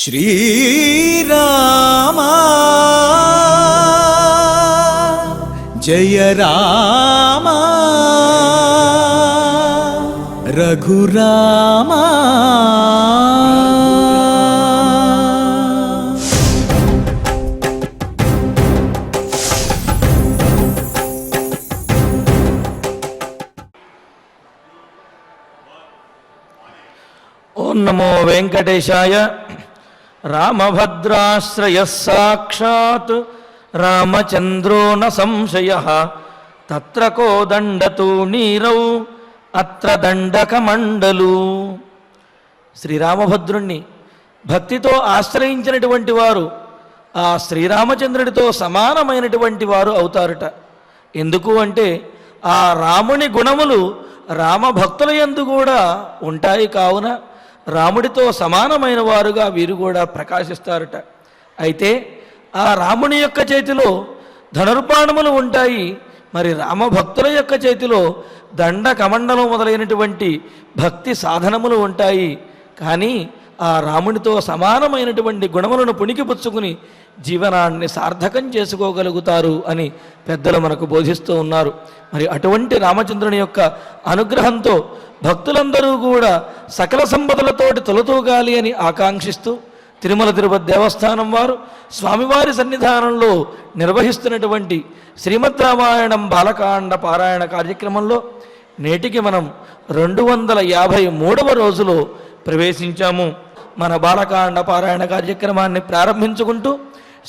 श्रीराम जय राम रघुराम। ओं नमो वेंकटेशाय। रामभद्राश्रयः साक्षात् रामचंद्रो न संशयः। तत्र को दण्डतूणीरौ अत्र దండకమండలు। శ్రీరామభద్రుణ్ణి భక్తితో ఆశ్రయించినటువంటి వారు ఆ శ్రీరామచంద్రుడితో సమానమైనటువంటి వారు అవుతారట. ఎందుకు అంటే ఆ రాముని గుణములు రామభక్తుల యందు కూడా ఉంటాయి కావున రాముడితో సమానమైన వారుగా వీరు కూడా ప్రకాశిస్తారట. అయితే ఆ రాముని యొక్క చేతిలో ధనుర్బాణములు ఉంటాయి, మరి రామభక్తుల యొక్క చేతిలో దండ కమండలం మొదలైనటువంటి భక్తి సాధనములు ఉంటాయి. కానీ ఆ రామునితో సమానమైనటువంటి గుణములను పుణికిపుచ్చుకుని జీవనాన్ని సార్థకం చేసుకోగలుగుతారు అని పెద్దలు మనకు బోధిస్తూ ఉన్నారు. మరి అటువంటి రామచంద్రుని యొక్క అనుగ్రహంతో భక్తులందరూ కూడా సకల సంపదలతోటి తొలతూగాలి అని ఆకాంక్షిస్తూ తిరుమల తిరుపతి దేవస్థానం వారు స్వామివారి సన్నిధానంలో నిర్వహిస్తున్నటువంటి శ్రీమద్ రామాయణం బాలకాండ పారాయణ కార్యక్రమంలో నేటికి మనం 253వ రోజులో ప్రవేశించాము. మన బాలకాండ పారాయణ కార్యక్రమాన్ని ప్రారంభించుకుంటూ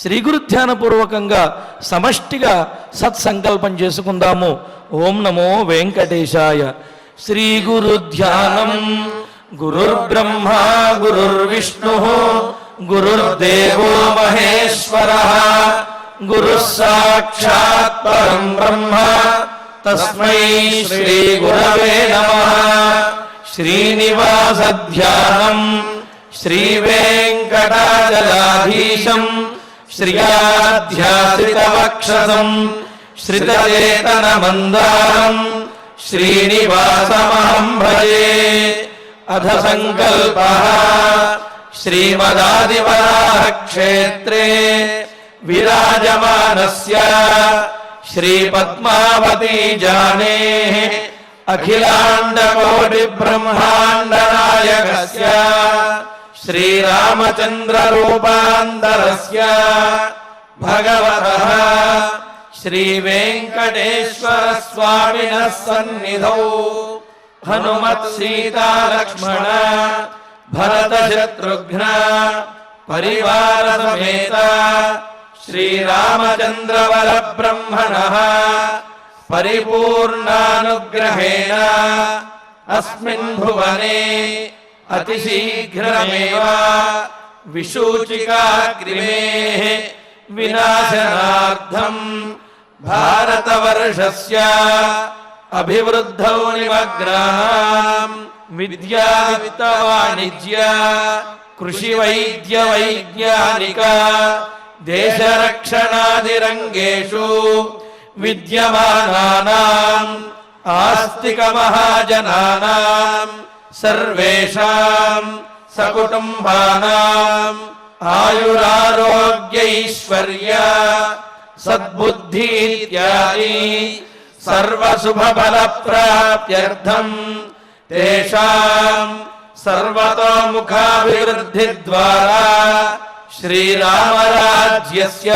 శ్రీ గురుధ్యానపూర్వకంగా సమష్టిగా సత్సంకల్పం చేసుకుందాము. ఓం నమో వెంకటేశాయ. శ్రీ గురుధ్యానం. గురుర్బ్రహ్మ గురుర్విష్ణు గురుర్దేవో మహేశ్వరః. గురుః సాక్షాత్ పరం బ్రహ్మ తస్మై శ్రీ గురవే నమః. శ్రీనివాస ధ్యానం శ్రీ వెంకటాచలాధీశం శ్రియాధ్యాసితవక్షసం శ్రితచేతన మందారం శ్రీనివాసమహం భజే. అథ సంకల్పః శ్రీమదాదివరాహ క్షేత్రే విరాజమానస్య శ్రీ పద్మావతీ జానేః అఖిలాండ కోటి బ్రహ్మాండ నాయకస్య శ్రీరామచంద్ర రూపాంతరస్య భగవతః శ్రీ వెంకటేశ్వర స్వామినః సన్నిధౌ హనుమత్ సీతా లక్ష్మణ భరత శత్రుఘ్న పరివార సమేత శ్రీరామచంద్ర వర బ్రహ్మణః పరిపూర్ణానుగ్రహేణ అస్మిన్ భువనే అతిశీఘ్రమేవ విశూచికాగ్నిమేః వినాశనార్థం భారతవర్షస్య అభివృద్ధౌ నిమగ్నాః విద్యా విత్త వాణిజ్య కృషి వైద్య వైజ్ఞానిక దేశరక్షణాది రంగేషు విద్యమానానాం ఆస్తిక మహాజనానాం సర్వేషాం సకుటుంబానాం ఆయురారోగ్యైశ్వర్య సద్బుద్ధి ఇత్యాది సర్వశుభఫలప్రాప్త్యర్థం తేషాం సర్వతోముఖాభివృద్ధి ద్వారా శ్రీరామరాజ్యస్య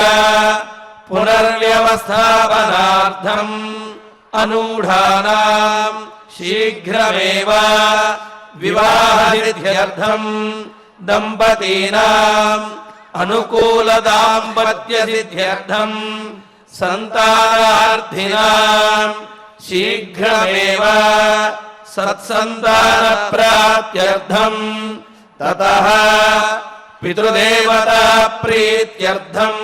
పునర్వ్యవస్థాపనార్థం అనూఢానాం శీఘ్రమేవ వివాహసిద్ధ్యర్థం దంపతీనాం అనుకూల దాంపత్య సిద్ధ్యర్థం సంతానార్థినాం శీఘ్రమేవ సత్సంతాన ప్రాప్త్యర్థం తతః పితృదేవతా ప్రీత్యర్థం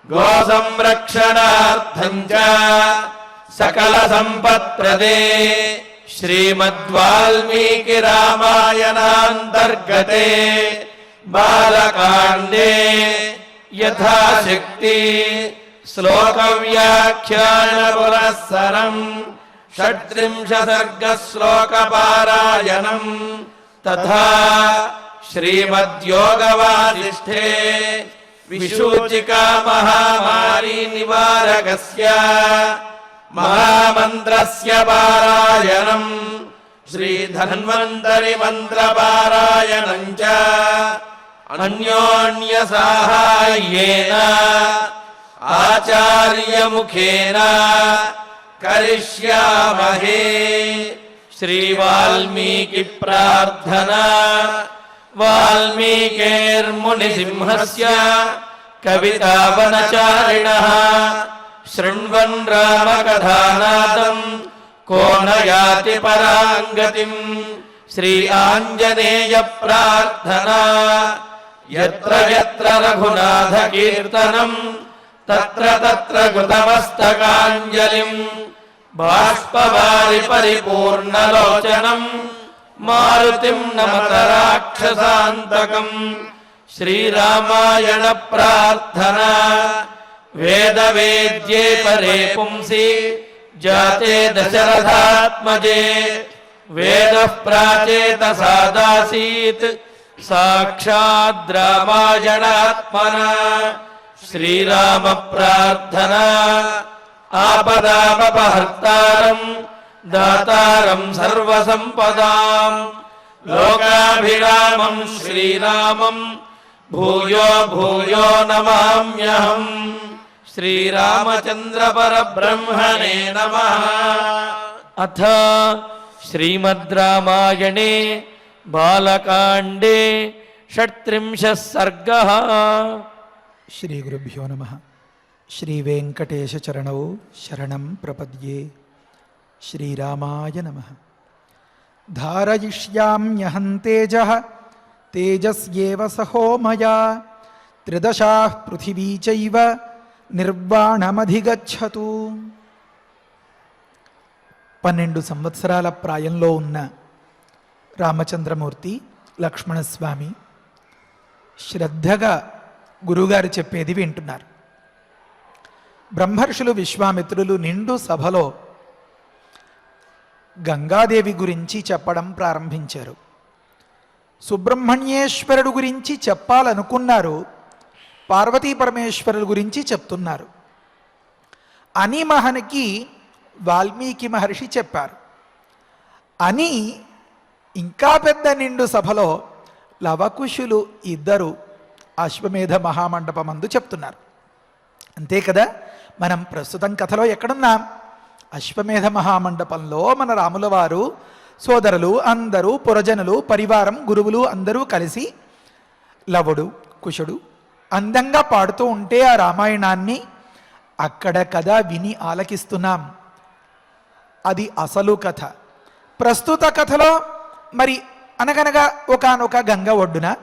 గో సంరక్షణార్థం చ సకల సంపత్ప్రదే శ్రీమద్వాల్మీకి రామాయణాంతర్గతే బాలకాండే యథాశక్తి శ్లోక వ్యాఖ్యాన పురస్సరం షట్త్రింశ సర్గ శ్లోక పారాయణం తథా श्रीमद्योगवासिष्ठे विशूचिका महामारी निवारकस्य महामन्त्रस्य पारायणम् श्रीधन्वन्तरि मन्त्रपारायणम् च अन्योन्यसाहाय्येन आचार्यमुखेन करिष्यामहे। श्रीवाल्मीकि प्रार्थना। वाल्मीकिर्मुनिसिंहस्य कवितावनचारिणः शृण्वन् रामकथानादम् को न याति परां गतिम्। श्री आञ्जनेय प्रार्थना। यत्र यत्र रघुनाथ कीर्तनम् तत्र तत्र कृतमस्तकाञ्जलिम् बाष्पवारि परिपूर्णलोचनम् मारुतिम् नमत राक्षसान्तकम्। श्रीरामायण प्रार्थना। वेदवेद्ये परे पुंसि जाते दशरथात्मजे वेदः प्राचेतसादासीत् साक्षाद् रामायणात्मना। श्रीराम प्रार्थना। आपदामपहर्तारम् दातारम् सर्वसम्पदाम् लोकाभिरामम् श्रीरामम् भूयो भूयो नमाम्यहम्। श्रीरामचन्द्र परब्रह्मणे नमः। अथ श्रीमद् रामायणे बालकाण्डे 36 सर्गः। శ్రీ గురుభ్యో నమః. శ్రీ వెంకటేశ చరణౌ శరణం ప్రపద్యే. శ్రీరామాయ నమః. ధారయిష్యామ్యహం తేజః తేజస్యేవ సహో మయా త్రిదశాః పృథివీ చైవ నిర్వాణమధిగచ్చతు. 12 సంవత్సరాల ప్రాయంలో ఉన్న రామచంద్రమూర్తి లక్ష్మణస్వామి శ్రద్ధగా గురువుగారు చెప్పేది వింటున్నారు. బ్రహ్మర్షులు విశ్వామిత్రులు నిండు సభలో గంగాదేవి గురించి చెప్పడం ప్రారంభించారు. సుబ్రహ్మణ్యేశ్వరుడు గురించి చెప్పాలనుకున్నారు, పార్వతీ పరమేశ్వరుల గురించి చెప్తున్నారు అని మహనికి వాల్మీకి మహర్షి చెప్పారు అని ఇంకా పెద్ద నిండు సభలో లవకుశులు ఇద్దరు అశ్వమేధ మహామండపమందు చెప్తున్నారు. అంతే కదా, మనం ప్రస్తుతం కథలో ఎక్కడున్నాం? అశ్వమేధ మహామండపంలో మన రాముల వారు సోదరులు అందరూ పురజనులు పరివారం గురువులు అందరూ కలిసి లవుడు కుశుడు అందంగా పాడుతూ ఉంటే ఆ రామాయణాన్ని అక్కడ కథ విని ఆలకిస్తున్నాం. అది అసలు కథ. ప్రస్తుత కథలో మరి అనగనగా ఒకానొక గంగ ఒడ్డున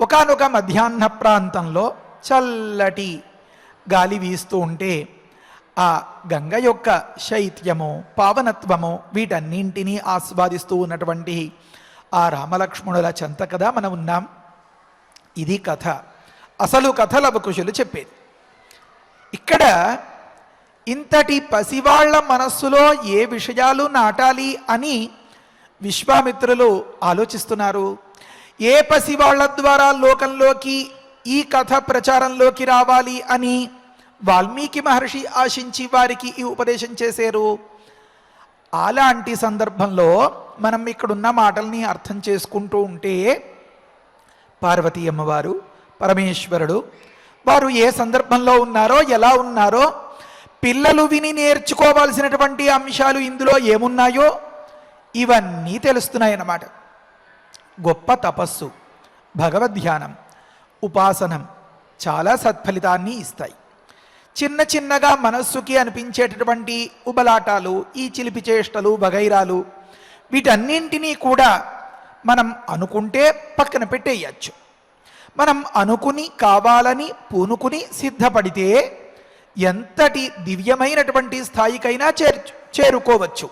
ఒకానొక మధ్యాహ్న ప్రాంతంలో చల్లటి గాలి వీస్తూ ఉంటే ఆ గంగ యొక్క శైత్యము పావనత్వము వీటన్నింటినీ ఆస్వాదిస్తూ ఉన్నటువంటి ఆ రామలక్ష్మణుల చెంత కదా మనం ఉన్నాం. ఇది కథ. అసలు కథ లవకుశులు చెప్పేది. ఇక్కడ ఇంతటి పసివాళ్ల మనస్సులో ఏ విషయాలు నాటాలి అని విశ్వామిత్రులు ఆలోచిస్తున్నారు. ఏ పసివాళ్ల ద్వారా లోకంలోకి ఈ కథ ప్రచారంలోకి రావాలి అని వాల్మీకి మహర్షి ఆశించి వారికి ఈ ఉపదేశం చేశారు. అలాంటి సందర్భంలో మనం ఇక్కడున్న మాటల్ని అర్థం చేసుకుంటూ ఉంటే పార్వతీ అమ్మవారు పరమేశ్వరుడు వారు ఏ సందర్భంలో ఉన్నారో ఎలా ఉన్నారో పిల్లలు విని నేర్చుకోవాల్సినటువంటి అంశాలు ఇందులో ఏమున్నాయో ఇవన్నీ తెలుస్తున్నాయన్నమాట. గొప్ప తపస్సు, భగవద్ధ్యానం, ఉపాసనం చాలా సత్ఫలితాన్ని ఇస్తాయి. చిన్న చిన్నగా మనస్సుకి అనిపించేటటువంటి ఉబలాటాలు, ఈ చిలిపి చేష్టలు వగైరాలు వీటన్నింటినీ కూడా మనం అనుకుంటే పక్కన పెట్టేయచ్చు. మనం అనుకుని కావాలని పూనుకుని సిద్ధపడితే ఎంతటి దివ్యమైనటువంటి స్థాయికైనా చేరుకోవచ్చు.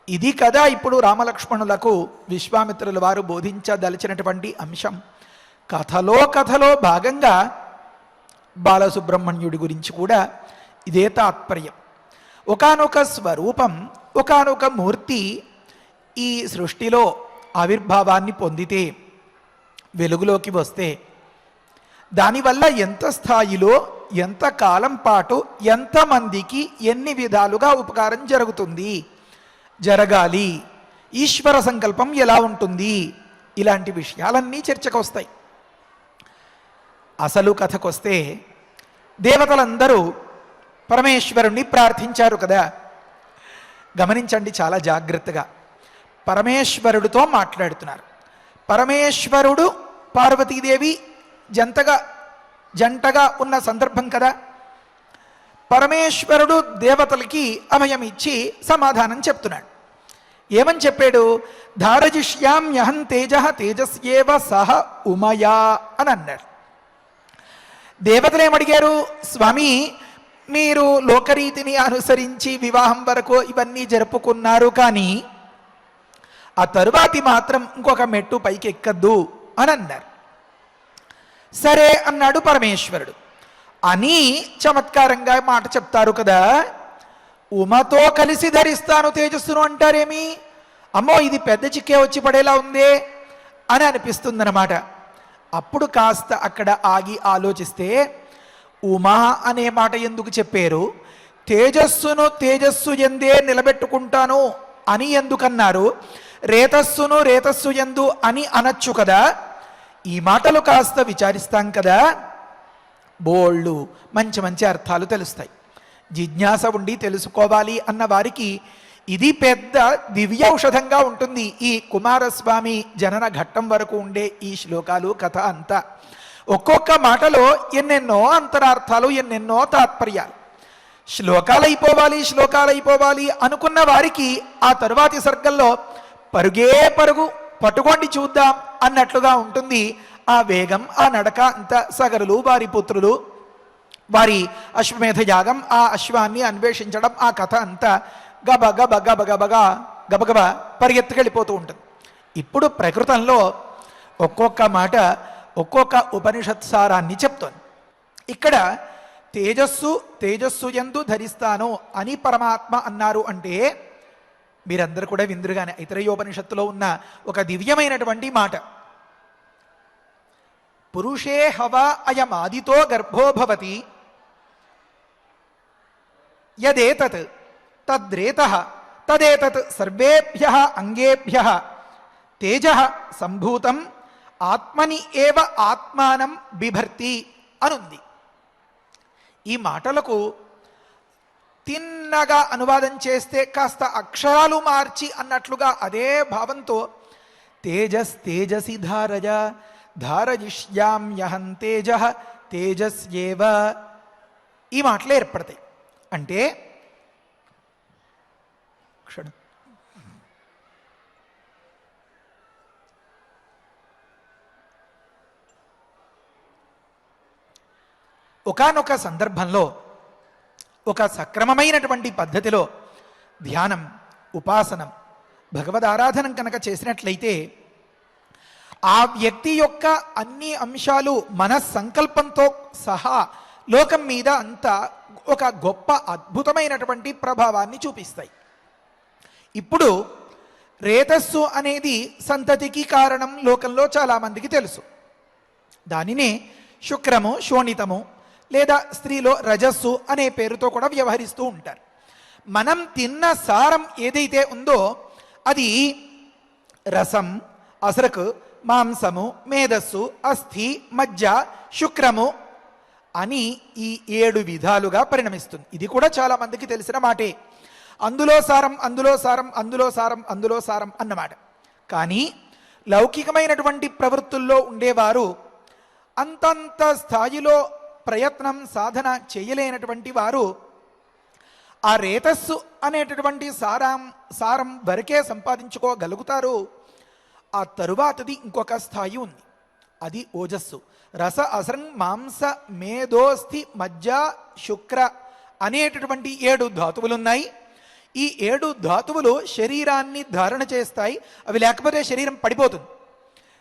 ఇది కదా ఇప్పుడు రామలక్ష్మణులకు విశ్వామిత్రుల వారు బోధించదలిచినటువంటి అంశం. కథలో భాగంగా బాలసుబ్రహ్మణ్యుడి గురించి కూడా ఇదే తాత్పర్యం. ఒకానొక స్వరూపం, ఒకానొక మూర్తి ఈ సృష్టిలో ఆవిర్భావాన్ని పొందితే వెలుగులోకి వస్తే దానివల్ల ఎంత స్థాయిలో ఎంత కాలం పాటు ఎంతమందికి ఎన్ని విధాలుగా ఉపకారం జరుగుతుంది, జరగాలి, ఈశ్వర సంకల్పం ఎలా ఉంటుంది, ఇలాంటి విషయాలన్నీ చర్చకు వస్తాయి. అసలు కథకొస్తే దేవతలందరూ పరమేశ్వరుణ్ణి ప్రార్థించారు కదా. గమనించండి చాలా జాగ్రత్తగా. పరమేశ్వరుడితో మాట్లాడుతున్నారు. పరమేశ్వరుడు పార్వతీదేవి జంటగా ఉన్న సందర్భం కదా. పరమేశ్వరుడు దేవతలకి అభయం ఇచ్చి సమాధానం చెప్తున్నాడు. ఏమని చెప్పాడు? ధారజిష్యామ్యహం తేజ తేజస్యేవ సహ ఉమయా అని అన్నాడు. దేవతలు ఏమడిగారు? స్వామి, మీరు లోకరీతిని అనుసరించి వివాహం వరకు ఇవన్నీ జరుపుకున్నారు, కానీ ఆ తరువాతి మాత్రం ఇంకొక మెట్టు పైకి ఎక్కద్దు అని అన్నారు. సరే అన్నాడు పరమేశ్వరుడు. అని చమత్కారంగా మాట చెప్తారు కదా, ఉమతో కలిసి ధరిస్తాను తేజస్సును అంటారేమి? అమ్మో, ఇది పెద్ద చిక్కే వచ్చి పడేలా ఉందే అని అనిపిస్తుందన్నమాట. అప్పుడు కాస్త అక్కడ ఆగి ఆలోచిస్తే ఉమా అనే మాట ఎందుకు చెప్పారు? తేజస్సును తేజస్సు ఎందే నిలబెట్టుకుంటాను అని ఎందుకన్నారు? రేతస్సును రేతస్సు ఎందు అని అనొచ్చు కదా. ఈ మాటలు కాస్త విచారిస్తాం కదా, బోళ్ళు మంచి మంచి అర్థాలు తెలుస్తాయి. జిజ్ఞాస ఉండి తెలుసుకోవాలి అన్న వారికి ఇది పెద్ద దివ్యౌషధంగా ఉంటుంది. ఈ కుమారస్వామి జనన ఘట్టం వరకు ఉండే ఈ శ్లోకాలు, కథ అంతా ఒక్కొక్క మాటలో ఎన్నెన్నో అంతరార్థాలు, ఎన్నెన్నో తాత్పర్యాలు. శ్లోకాలైపోవాలి అనుకున్న వారికి ఆ తరువాతి సర్గల్లో పరుగు పట్టుకోండి చూద్దాం అన్నట్లుగా ఉంటుంది. ఆ వేగం, ఆ నడక అంతా సగరులు, వారి పుత్రులు, వారి అశ్వమేధ యాగం, ఆ అశ్వాన్ని అన్వేషించడం, ఆ కథ అంతా గబగబా పరిగెత్తుకెళ్ళిపోతూ ఉంటుంది. ఇప్పుడు ప్రకృతంలో ఒక్కొక్క మాట ఒక్కొక్క ఉపనిషత్ సారాన్ని చెప్తోంది. ఇక్కడ తేజస్సు యందు ధరిస్తాను అని పరమాత్మ అన్నారు అంటే మీరందరూ కూడా విందురుగానే ఐతరేయోపనిషత్తులో ఉన్న ఒక దివ్యమైనటువంటి మాట. పురుషే హవా అయమాదితో గర్భో భవతి యదేతత్ తద్రేతః తదేతత్ సర్వేభ్యః అంగేభ్యః తేజః సంభూతం ఆత్మని ఏవ ఆత్మానం బిభర్తి అనుంది. ఈ మాటలకు తిన్నగా అనువాదం చేస్తే కాస్త అక్షరాలు మార్చి అన్నట్లుగా అదే భావంతో తేజసి ధారయిష్యామ్యహం తేజః తేజస్యేవ ఈ మాటలు ఏర్పడతాయి. అంటే ఒకానొక సందర్భంలో ఒక సక్రమమైనటువంటి పద్ధతిలో ధ్యానం, ఉపాసనం, భగవద్ ఆరాధనం కనుక చేసినట్లయితే ఆ వ్యక్తి యొక్క అన్ని అంశాలు మనస్సంకల్పంతో సహా లోకం మీద అంతా ఒక గొప్ప అద్భుతమైనటువంటి ప్రభావాన్ని చూపిస్తాయి. ఇప్పుడు రేతస్సు అనేది సంతతికి కారణం లోకంలో చాలామందికి తెలుసు. దానినే శుక్రము, శోణితము లేదా స్త్రీలో రజస్సు అనే పేరుతో కూడా వ్యవహరిస్తూ ఉంటారు. మనం తిన్న సారం ఏదైతే ఉందో అది రసం, అసరకు, మాంసము, మేధస్సు, అస్థి, మజ్జ, శుక్రము అని ఈ 7 విధాలుగా పరిణమిస్తుంది. ఇది కూడా చాలా మందికి తెలిసిన మాటే. అందులో సారం అన్నమాట. కానీ లౌకికమైనటువంటి ప్రవృత్తుల్లో ఉండేవారు అంతంత స్థాయిలో ప్రయత్నం, సాధన చేయలేనటువంటి వారు ఆ రేతస్సు అనేటటువంటి సారం వరకే సంపాదించుకోగలుగుతారు. ఆ తరువాతది ఇంకొక స్థాయి ఉంది, అది ఓజస్సు. రస, అసరం, మాంస, మేధోస్థి, మజ్జ, శుక్ర అనేటటువంటి 7 ధాతువులు ఉన్నాయి. ఈ 7 ధాతువులు శరీరాన్ని ధారణ చేస్తాయి. అవి లేకపోతే శరీరం పడిపోతుంది.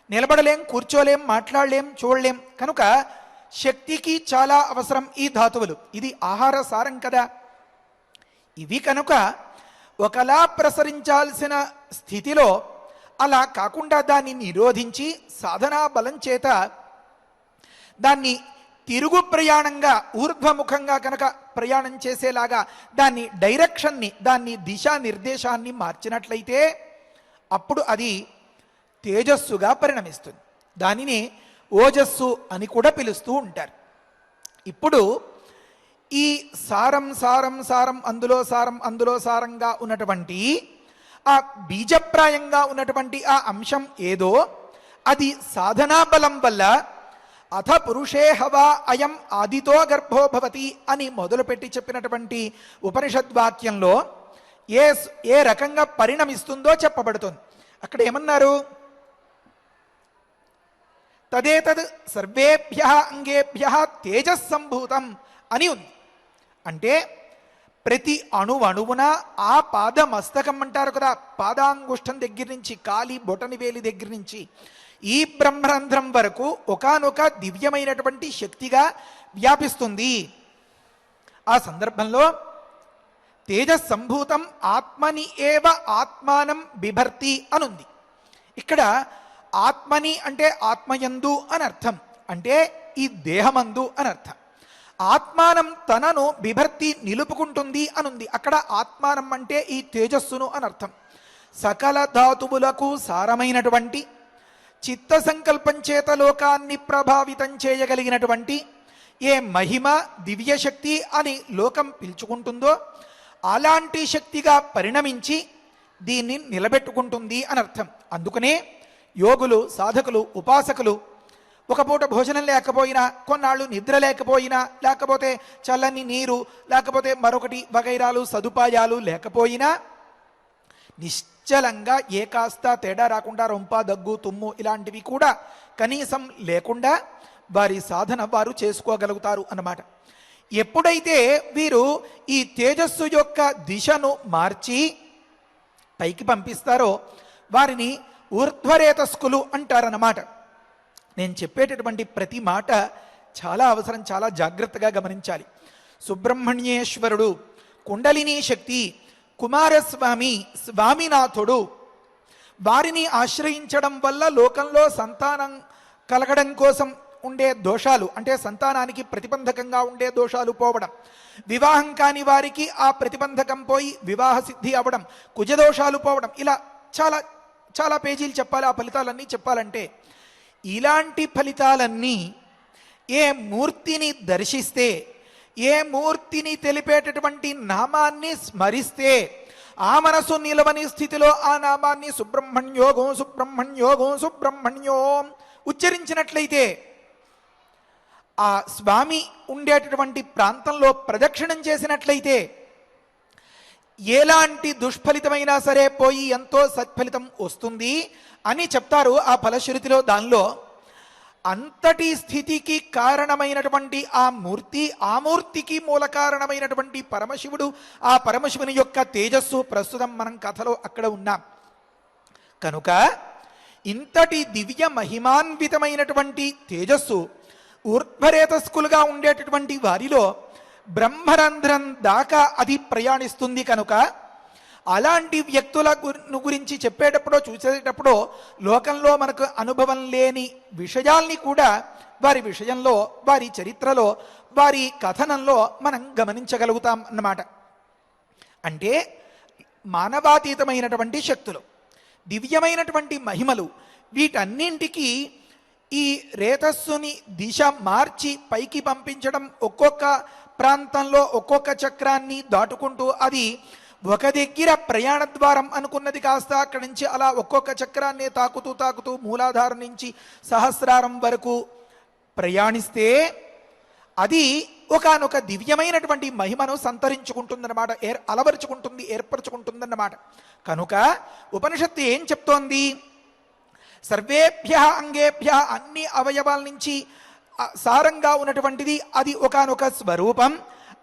నిలబడలేం, కూర్చోలేం, మాట్లాడలేం, చూడలేం. కనుక శక్తికి చాలా అవసరం ఈ ధాతువులు. ఇది ఆహార సారం కదా. ఇవి కనుక ఒకలా ప్రసరించాల్సిన స్థితిలో అలా కాకుండా దాన్ని నిరోధించి సాధనా బలం చేత దాన్ని తిరుగు ప్రయాణంగా ఊర్ధ్వముఖంగా కనుక ప్రయాణం చేసేలాగా దాన్ని డైరెక్షన్ని, దాన్ని దిశానిర్దేశాన్ని మార్చినట్లయితే అప్పుడు అది తేజస్సుగా పరిణమిస్తుంది. దానిని ఓజస్సు అని కూడా పిలుస్తూ ఉంటారు. ఇప్పుడు ఈ సారం సారం సారం అందులో సారంగా ఉన్నటువంటి ఆ బీజప్రాయంగా ఉన్నటువంటి ఆ అంశం ఏదో అది సాధనా బలం వల్ల అథ పురుషే హవా అయం ఆదితో గర్భో భవతి అని మొదలుపెట్టి చెప్పినటువంటి ఉపనిషద్వాక్యంలో ఏ రకంగా పరిణమిస్తుందో చెప్పబడుతుంది. అక్కడ ఏమన్నారు? తదేతద్ సర్వేభ్య అంగేభ్య తేజస్సంభూతం అని ఉంది. అంటే ప్రతి అణువున ఆ పాదమస్తకం అంటారు కదా, పాదాంగుష్టం దగ్గర నుంచి కాలి బొటని వేలి దగ్గర నుంచి ఈ బ్రహ్మరంధ్రం వరకు ఒకానొక దివ్యమైనటువంటి శక్తిగా వ్యాపిస్తుంది. ఆ సందర్భంలో తేజస్సంభూతం ఆత్మని ఏవ ఆత్మానం బిభర్తి అనుంది. ఇక్కడ ఆత్మని అంటే ఆత్మయందు అని అర్థం, అంటే ఈ దేహమందు అని అర్థం. ఆత్మానం తనను బిభర్తి నిలుపుకుంటుంది అనుంది. అక్కడ ఆత్మానం అంటే ఈ తేజస్సును అని అర్థం. సకల ధాతువులకు సారమైనటువంటి చిత్త సంకల్పం చేత లోకాన్ని ప్రభావితం చేయగలిగినటువంటి ఏ మహిమ దివ్యశక్తి అని లోకం పిలుచుకుంటుందో అలాంటి శక్తిగా పరిణమించి దీన్ని నిలబెట్టుకుంటుంది అని అర్థం. అందుకనే యోగులు, సాధకులు, ఉపాసకులు ఒక పూట భోజనం లేకపోయినా, కొన్నాళ్ళు నిద్ర లేకపోయినా, లేకపోతే చల్లని నీరు, లేకపోతే మరొకటి వగైరాలు సదుపాయాలు లేకపోయినా నిశ్చలంగా ఏ కాస్త తేడా రాకుండా రొంప, దగ్గు, తుమ్ము ఇలాంటివి కూడా కనీసం లేకుండా వారి సాధన వారు చేసుకోగలుగుతారు అన్నమాట. ఎప్పుడైతే వీరు ఈ తేజస్సు యొక్క దిశను మార్చి పైకి పంపిస్తారో వారిని ఊర్ధ్వరేతస్కులు అంటారన్నమాట. నేను చెప్పేటటువంటి ప్రతి మాట చాలా అవసరం, చాలా జాగ్రత్తగా గమనించాలి. సుబ్రహ్మణ్యేశ్వరుడు, కుండలినీ శక్తి, కుమారస్వామి, స్వామినాథుడు వారిని ఆశ్రయించడం వల్ల లోకంలో సంతానం కలగడం కోసం ఉండే దోషాలు, అంటే సంతానానికి ప్రతిబంధకంగా ఉండే దోషాలు పోవడం, వివాహం కాని వారికి ఆ ప్రతిబంధకం పోయి వివాహ సిద్ధి అవ్వడం, కుజదోషాలు పోవడం, ఇలా చాలా చాలా పేజీలు చెప్పాలి. ఆ ఫలితాలన్నీ చెప్పాలంటే ఇలాంటి ఫలితాలన్నీ ఏ మూర్తిని దర్శిస్తే, ఏ మూర్తిని తెలిపేటటువంటి నామాన్ని స్మరిస్తే ఆ మనసు నిలవని స్థితిలో ఆ నామాన్ని సుబ్రహ్మణ్యోగం సుబ్రహ్మణ్యోగం సుబ్రహ్మణ్యోం ఉచ్చరించినట్లయితే ఆ స్వామి ఉండేటటువంటి ప్రాంతంలో ప్రదక్షిణం చేసినట్లయితే ఎలాంటి దుష్ఫలితమైనా సరే పోయి ఎంతో సత్ఫలితం వస్తుంది అని చెప్తారు ఆ ఫలశ్రుతిలో. దానిలో అంతటి స్థితికి కారణమైనటువంటి ఆ మూర్తి, ఆ మూర్తికి మూల కారణమైనటువంటి పరమశివుడు, ఆ పరమశివుని యొక్క తేజస్సు ప్రస్తుతం మనం కథలో అక్కడ ఉన్నాం కనుక ఇంతటి దివ్య మహిమాన్వితమైనటువంటి తేజస్సు ఊర్ధ్వరేతస్కులుగా ఉండేటటువంటి వారిలో బ్రహ్మరంధ్రం దాకా అది ప్రయాణిస్తుంది కనుక అలాంటి వ్యక్తుల గురించి చెప్పేటప్పుడో చూసేటప్పుడో లోకంలో మనకు అనుభవం లేని విషయాల్ని కూడా వారి విషయంలో, వారి చరిత్రలో, వారి కథనంలో మనం గమనించగలుగుతాం అన్నమాట. అంటే మానవాతీతమైనటువంటి శక్తులు, దివ్యమైనటువంటి మహిమలు, వీటన్నింటికి ఈ రేతస్సుని దిశ మార్చి పైకి పంపించడం, ఒక్కొక్క ప్రాంతంలో ఒక్కొక్క చక్రాన్ని దాటుకుంటూ అది ఒక దగ్గర ప్రయాణ ద్వారం అనుకున్నది కాస్త అక్కడి నుంచి అలా ఒక్కొక్క చక్రాన్ని తాకుతూ మూలాధారం నుంచి సహస్రారం వరకు ప్రయాణిస్తే అది ఒకానొక దివ్యమైనటువంటి మహిమను సంతరించుకుంటుందన్నమాట, అలవరుచుకుంటుంది, ఏర్పరచుకుంటుందన్నమాట. కనుక ఉపనిషత్తు ఏం చెప్తోంది? సర్వేభ్య అంగేభ్య, అన్ని అవయవాల నుంచి సారంగా ఉన్నటువంటిది అది ఒకానొక స్వరూపం.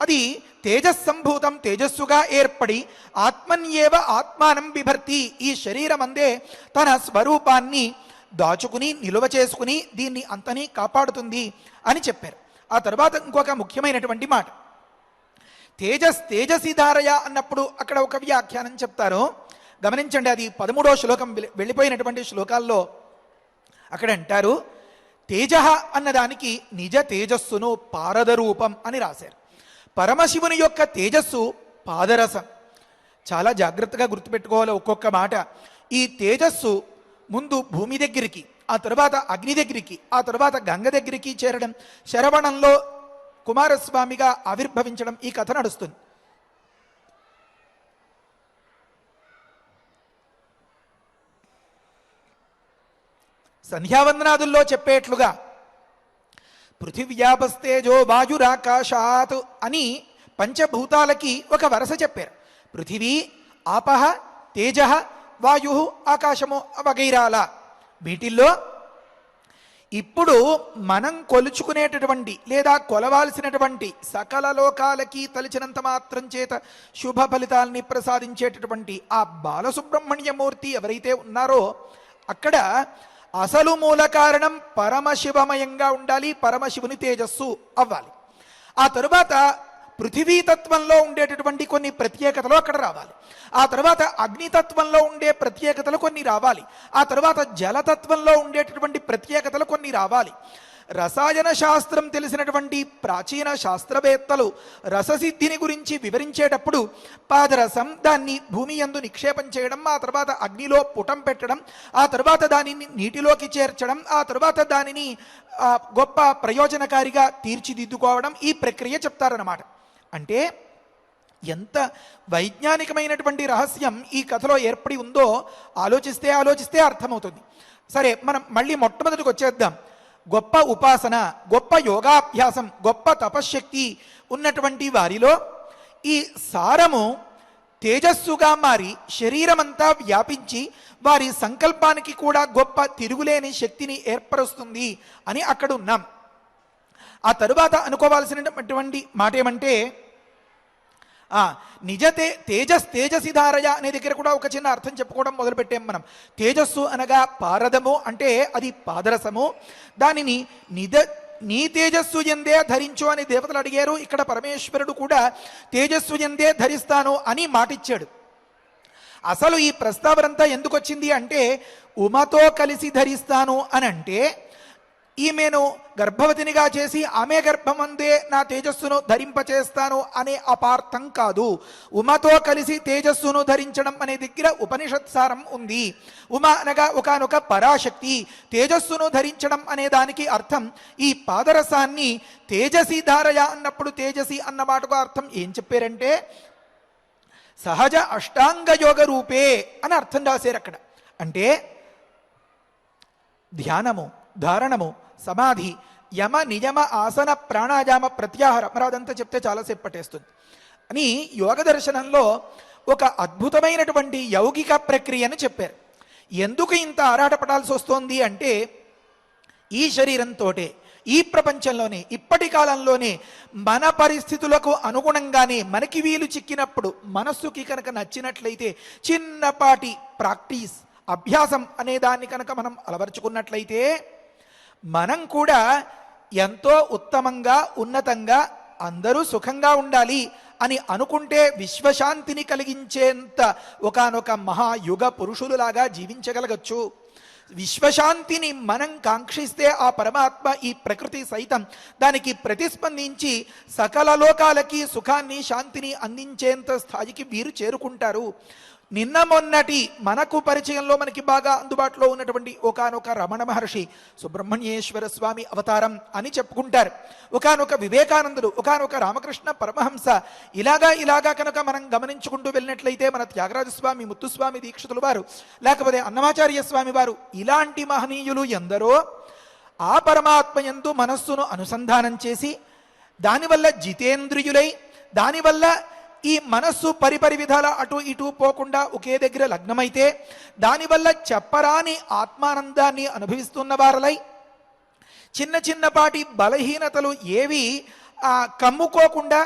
అది తేజస్సంభూతం, తేజస్సుగా ఏర్పడి ఆత్మన్యేవ ఆత్మానం బిభర్తి, ఈ శరీరం అందే తన స్వరూపాన్ని దాచుకుని నిలువ చేసుకుని దీన్ని అంతని కాపాడుతుంది అని చెప్పారు. ఆ తర్వాత ఇంకొక ముఖ్యమైనటువంటి మాట, తేజసి ధారయ అన్నప్పుడు అక్కడ ఒక వ్యాఖ్యానం చెప్తారు. గమనించండి, అది 13వ శ్లోకం వెళ్ళిపోయినటువంటి శ్లోకాల్లో అక్కడ అంటారు, తేజ అన్నదానికి నిజ తేజస్సును పారద రూపం అని రాశారు. పరమశివుని యొక్క తేజస్సు పాదరసం. చాలా జాగ్రత్తగా గుర్తుపెట్టుకోవాలి ఒక్కొక్క మాట. ఈ తేజస్సు ముందు భూమి దగ్గరికి, ఆ తర్వాత అగ్ని దగ్గరికి, ఆ తర్వాత గంగ దగ్గరికి చేరడం, శరవణంలో కుమారస్వామిగా ఆవిర్భవించడం, ఈ కథ నడుస్తుంది. సంధ్యావందనాదుల్లో చెప్పేట్లుగా పృథివ్యాపస్తేజో వాయురాకాశాత్ అని పంచభూతాలకి ఒక వరస చెప్పారు. పృథివీ, ఆపహ, తేజ, వాయు, ఆకాశము వగైరాల. వీటిల్లో ఇప్పుడు మనం కొలుచుకునేటటువంటి లేదా కొలవాల్సినటువంటి సకల లోకాలకి తలిచినంత మాత్రం చేత శుభ ఫలితాల్ని ప్రసాదించేటటువంటి ఆ బాలసుబ్రహ్మణ్యమూర్తి ఎవరైతే ఉన్నారో అక్కడ అసలు మూల కారణం పరమశివమయంగా ఉండాలి, పరమశివుని తేజస్సు అవ్వాలి. ఆ తరువాత పృథివీతత్వంలో ఉండేటటువంటి కొన్ని ప్రత్యేకతలు అక్కడ రావాలి. ఆ తర్వాత అగ్నితత్వంలో ఉండే ప్రత్యేకతలు కొన్ని రావాలి. ఆ తర్వాత జలతత్వంలో ఉండేటటువంటి ప్రత్యేకతలు కొన్ని రావాలి. రసాయన శాస్త్రం తెలిసినటువంటి ప్రాచీన శాస్త్రవేత్తలు రససిద్ధిని గురించి వివరించేటప్పుడు పాదరసం, దాన్ని భూమి యందు నిక్షేపం చేయడం, ఆ తర్వాత అగ్నిలో పుటం పెట్టడం, ఆ తర్వాత దానిని నీటిలోకి చేర్చడం, ఆ తర్వాత దానిని గొప్ప ప్రయోజనకారిగా తీర్చిదిద్దుకోవడం, ఈ ప్రక్రియ చెప్తారన్నమాట. అంటే ఎంత వైజ్ఞానికమైనటువంటి రహస్యం ఈ కథలో ఏర్పడి ఉందో ఆలోచిస్తే అర్థమవుతుంది. సరే, మనం మళ్ళీ మొట్టమొదటికి వచ్చేద్దాం. గొప్ప ఉపాసన, గొప్ప యోగాభ్యాసం, గొప్ప తపశ్శక్తి ఉన్నటువంటి వారిలో ఈ సారము తేజస్సుగా మారి శరీరమంతా వ్యాపించి వారి సంకల్పానికి కూడా గొప్ప తిరుగులేని శక్తిని ఏర్పరుస్తుంది అని అక్కడ ఉన్నాం. ఆ తరువాత అనుకోవాల్సినటువంటి మాట ఏమంటే, తేజసిధారయ అనే దగ్గర కూడా ఒక చిన్న అర్థం చెప్పుకోవడం మొదలుపెట్టాం మనం. తేజస్సు అనగా పారదము, అంటే అది పాదరసము. దానిని నీ తేజస్సు ఎందే ధరించు అని దేవతలు అడిగారు. ఇక్కడ పరమేశ్వరుడు కూడా తేజస్సు ఎందే ధరిస్తాను అని మాటిచ్చాడు. అసలు ఈ ప్రస్తావనంతా ఎందుకు వచ్చింది అంటే, ఉమతో కలిసి ధరిస్తాను అని అంటే ఈమెను గర్భవతినిగా చేసి ఆమె గర్భమందే నా తేజస్సును ధరింపచేస్తాను అనే అపార్థం కాదు. ఉమతో కలిసి తేజస్సును ధరించడం అనే దగ్గర ఉపనిషత్ సారం ఉంది. ఉమ అనగా ఒకానొక పరాశక్తి. తేజస్సును ధరించడం అనే దానికి అర్థం ఈ పాదరసాన్ని తేజసి ధారయ అన్నప్పుడు తేజసి అన్న మాటకు అర్థం ఏం చెప్పారంటే సహజ అష్టాంగ యోగ రూపే అని అర్థం రాశారు అక్కడ. అంటే ధ్యానము, ధారణము, సమాధి, యమ, నియమ, ఆసన, ప్రాణాయామ, ప్రత్యాహారం, మరి అదంతా చెప్తే చాలాసేపు పట్టేస్తుంది అని యోగ దర్శనంలో ఒక అద్భుతమైనటువంటి యౌగిక ప్రక్రియను చెప్పారు. ఎందుకు ఇంత ఆరాటపడాల్సి వస్తోంది అంటే ఈ శరీరంతో ఈ ప్రపంచంలోనే ఇప్పటి కాలంలోనే మన పరిస్థితులకు అనుగుణంగానే మనకి వీలు చిక్కినప్పుడు మనస్సుకి కనుక నచ్చినట్లయితే చిన్నపాటి ప్రాక్టీస్, అభ్యాసం అనే దాన్ని కనుక మనం అలవర్చుకున్నట్లయితే మనం కూడా ఎంతో ఉత్తమంగా, ఉన్నతంగా, అందరూ సుఖంగా ఉండాలి అని అనుకుంటే విశ్వశాంతిని కలిగించేంత ఒకానొక మహాయుగ పురుషులులాగా జీవించగలగచ్చు. విశ్వశాంతిని మనం కాంక్షిస్తే ఆ పరమాత్మ ఈ ప్రకృతి సైతం దానికి ప్రతిస్పందించి సకల లోకాలకి సుఖాన్ని, శాంతిని అందించేంత స్థాయికి వీరు చేరుకుంటారు. నిన్న మొన్నటి మనకు పరిచయంలో మనకి బాగా అందుబాటులో ఉన్నటువంటి ఒకానొక రమణ మహర్షి సుబ్రహ్మణ్యేశ్వర స్వామి అవతారం అని చెప్పుకుంటారు. ఒకానొక వివేకానందుడు, ఒకానొక రామకృష్ణ పరమహంస, ఇలాగా కనుక మనం గమనించుకుంటూ వెళ్ళినట్లయితే మన త్యాగరాజస్వామి, ముత్తుస్వామి దీక్షితులు వారు, లేకపోతే అన్నమాచార్య స్వామి వారు, ఇలాంటి మహనీయులు ఎందరో ఆ పరమాత్మ యందు మనస్సును అనుసంధానం చేసి దానివల్ల జితేంద్రియులై, దానివల్ల ఈ మనస్సు పరిపరి విధాల అటు ఇటు పోకుండా ఒకే దగ్గర లగ్నమైతే దానివల్ల చెప్పరాని ఆత్మానందాన్ని అనుభవిస్తున్న వారలై చిన్నపాటి బలహీనతలు ఏవి కమ్ముకోకుండా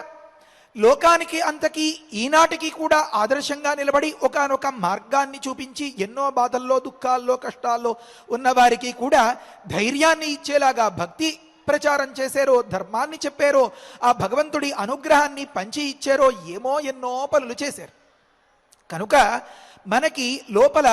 లోకానికి అంతకీ ఈనాటికి కూడా ఆదర్శంగా నిలబడి ఒకానొక మార్గాన్ని చూపించి ఎన్నో బాధల్లో, దుఃఖాల్లో, కష్టాల్లో ఉన్నవారికి కూడా ధైర్యాన్ని ఇచ్చేలాగా భక్తి ప్రచారం చేశారో, ధర్మాన్ని చెప్పారో, ఆ భగవంతుడి అనుగ్రహాన్ని పంచి ఇచ్చారో, ఎన్నో పనులు చేశారు. కనుక మనకి లోపల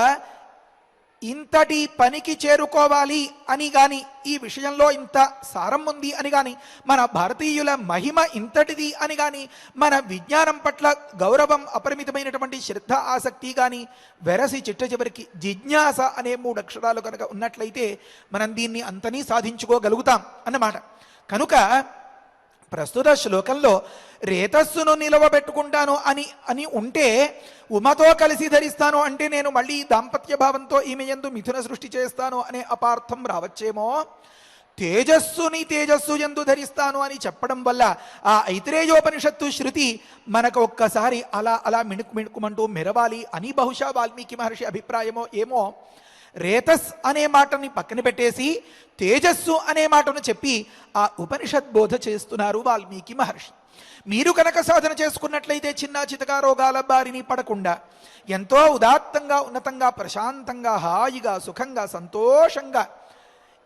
ఇంతటి పనికి చేరుకోవాలి అని కానీ, ఈ విషయంలో ఇంత సారం ఉంది అని కానీ, మన భారతీయుల మహిమ ఇంతటిది అని కానీ, మన విజ్ఞానం పట్ల గౌరవం, అపరిమితమైనటువంటి శ్రద్ధ, ఆసక్తి కానీ వెరసి చిట్ట చివరికి జిజ్ఞాస అనే 3 అక్షరాలు కనుక ఉన్నట్లయితే మనం దీన్ని అంతనీ సాధించుకోగలుగుతాం అన్నమాట. కనుక ప్రస్తుత శ్లోకంలో రేతస్సును నిలవబెట్టుకుంటాను అని ఉంటే, ఉమతో కలిసి ధరిస్తాను అంటే నేను మళ్ళీ దాంపత్య భావంతో ఈమె యందు మిథున సృష్టి చేస్తాను అనే అపార్థం రావచ్చేమో. తేజస్సుని తేజస్సు యందు ధరిస్తాను అని చెప్పడం వల్ల ఆ ఐత్రేయోపనిషత్తు శృతి మనకు ఒక్కసారి అలా అలా మిణుకుమంటూ మెరవాలి అని బహుశా వాల్మీకి మహర్షి అభిప్రాయమో ఏమో. రేతస్ అనే మాటని పక్కన పెట్టేసి తేజస్సు అనే మాటను చెప్పి ఆ ఉపనిషత్ బోధ చేస్తున్నారు వాల్మీకి మహర్షి. మీరు కనుక సాధన చేసుకున్నట్లయితే చిన్న చితక రోగాల బారిని పడకుండా ఎంతో ఉదాత్తంగా, ఉన్నతంగా, ప్రశాంతంగా, హాయిగా, సుఖంగా, సంతోషంగా,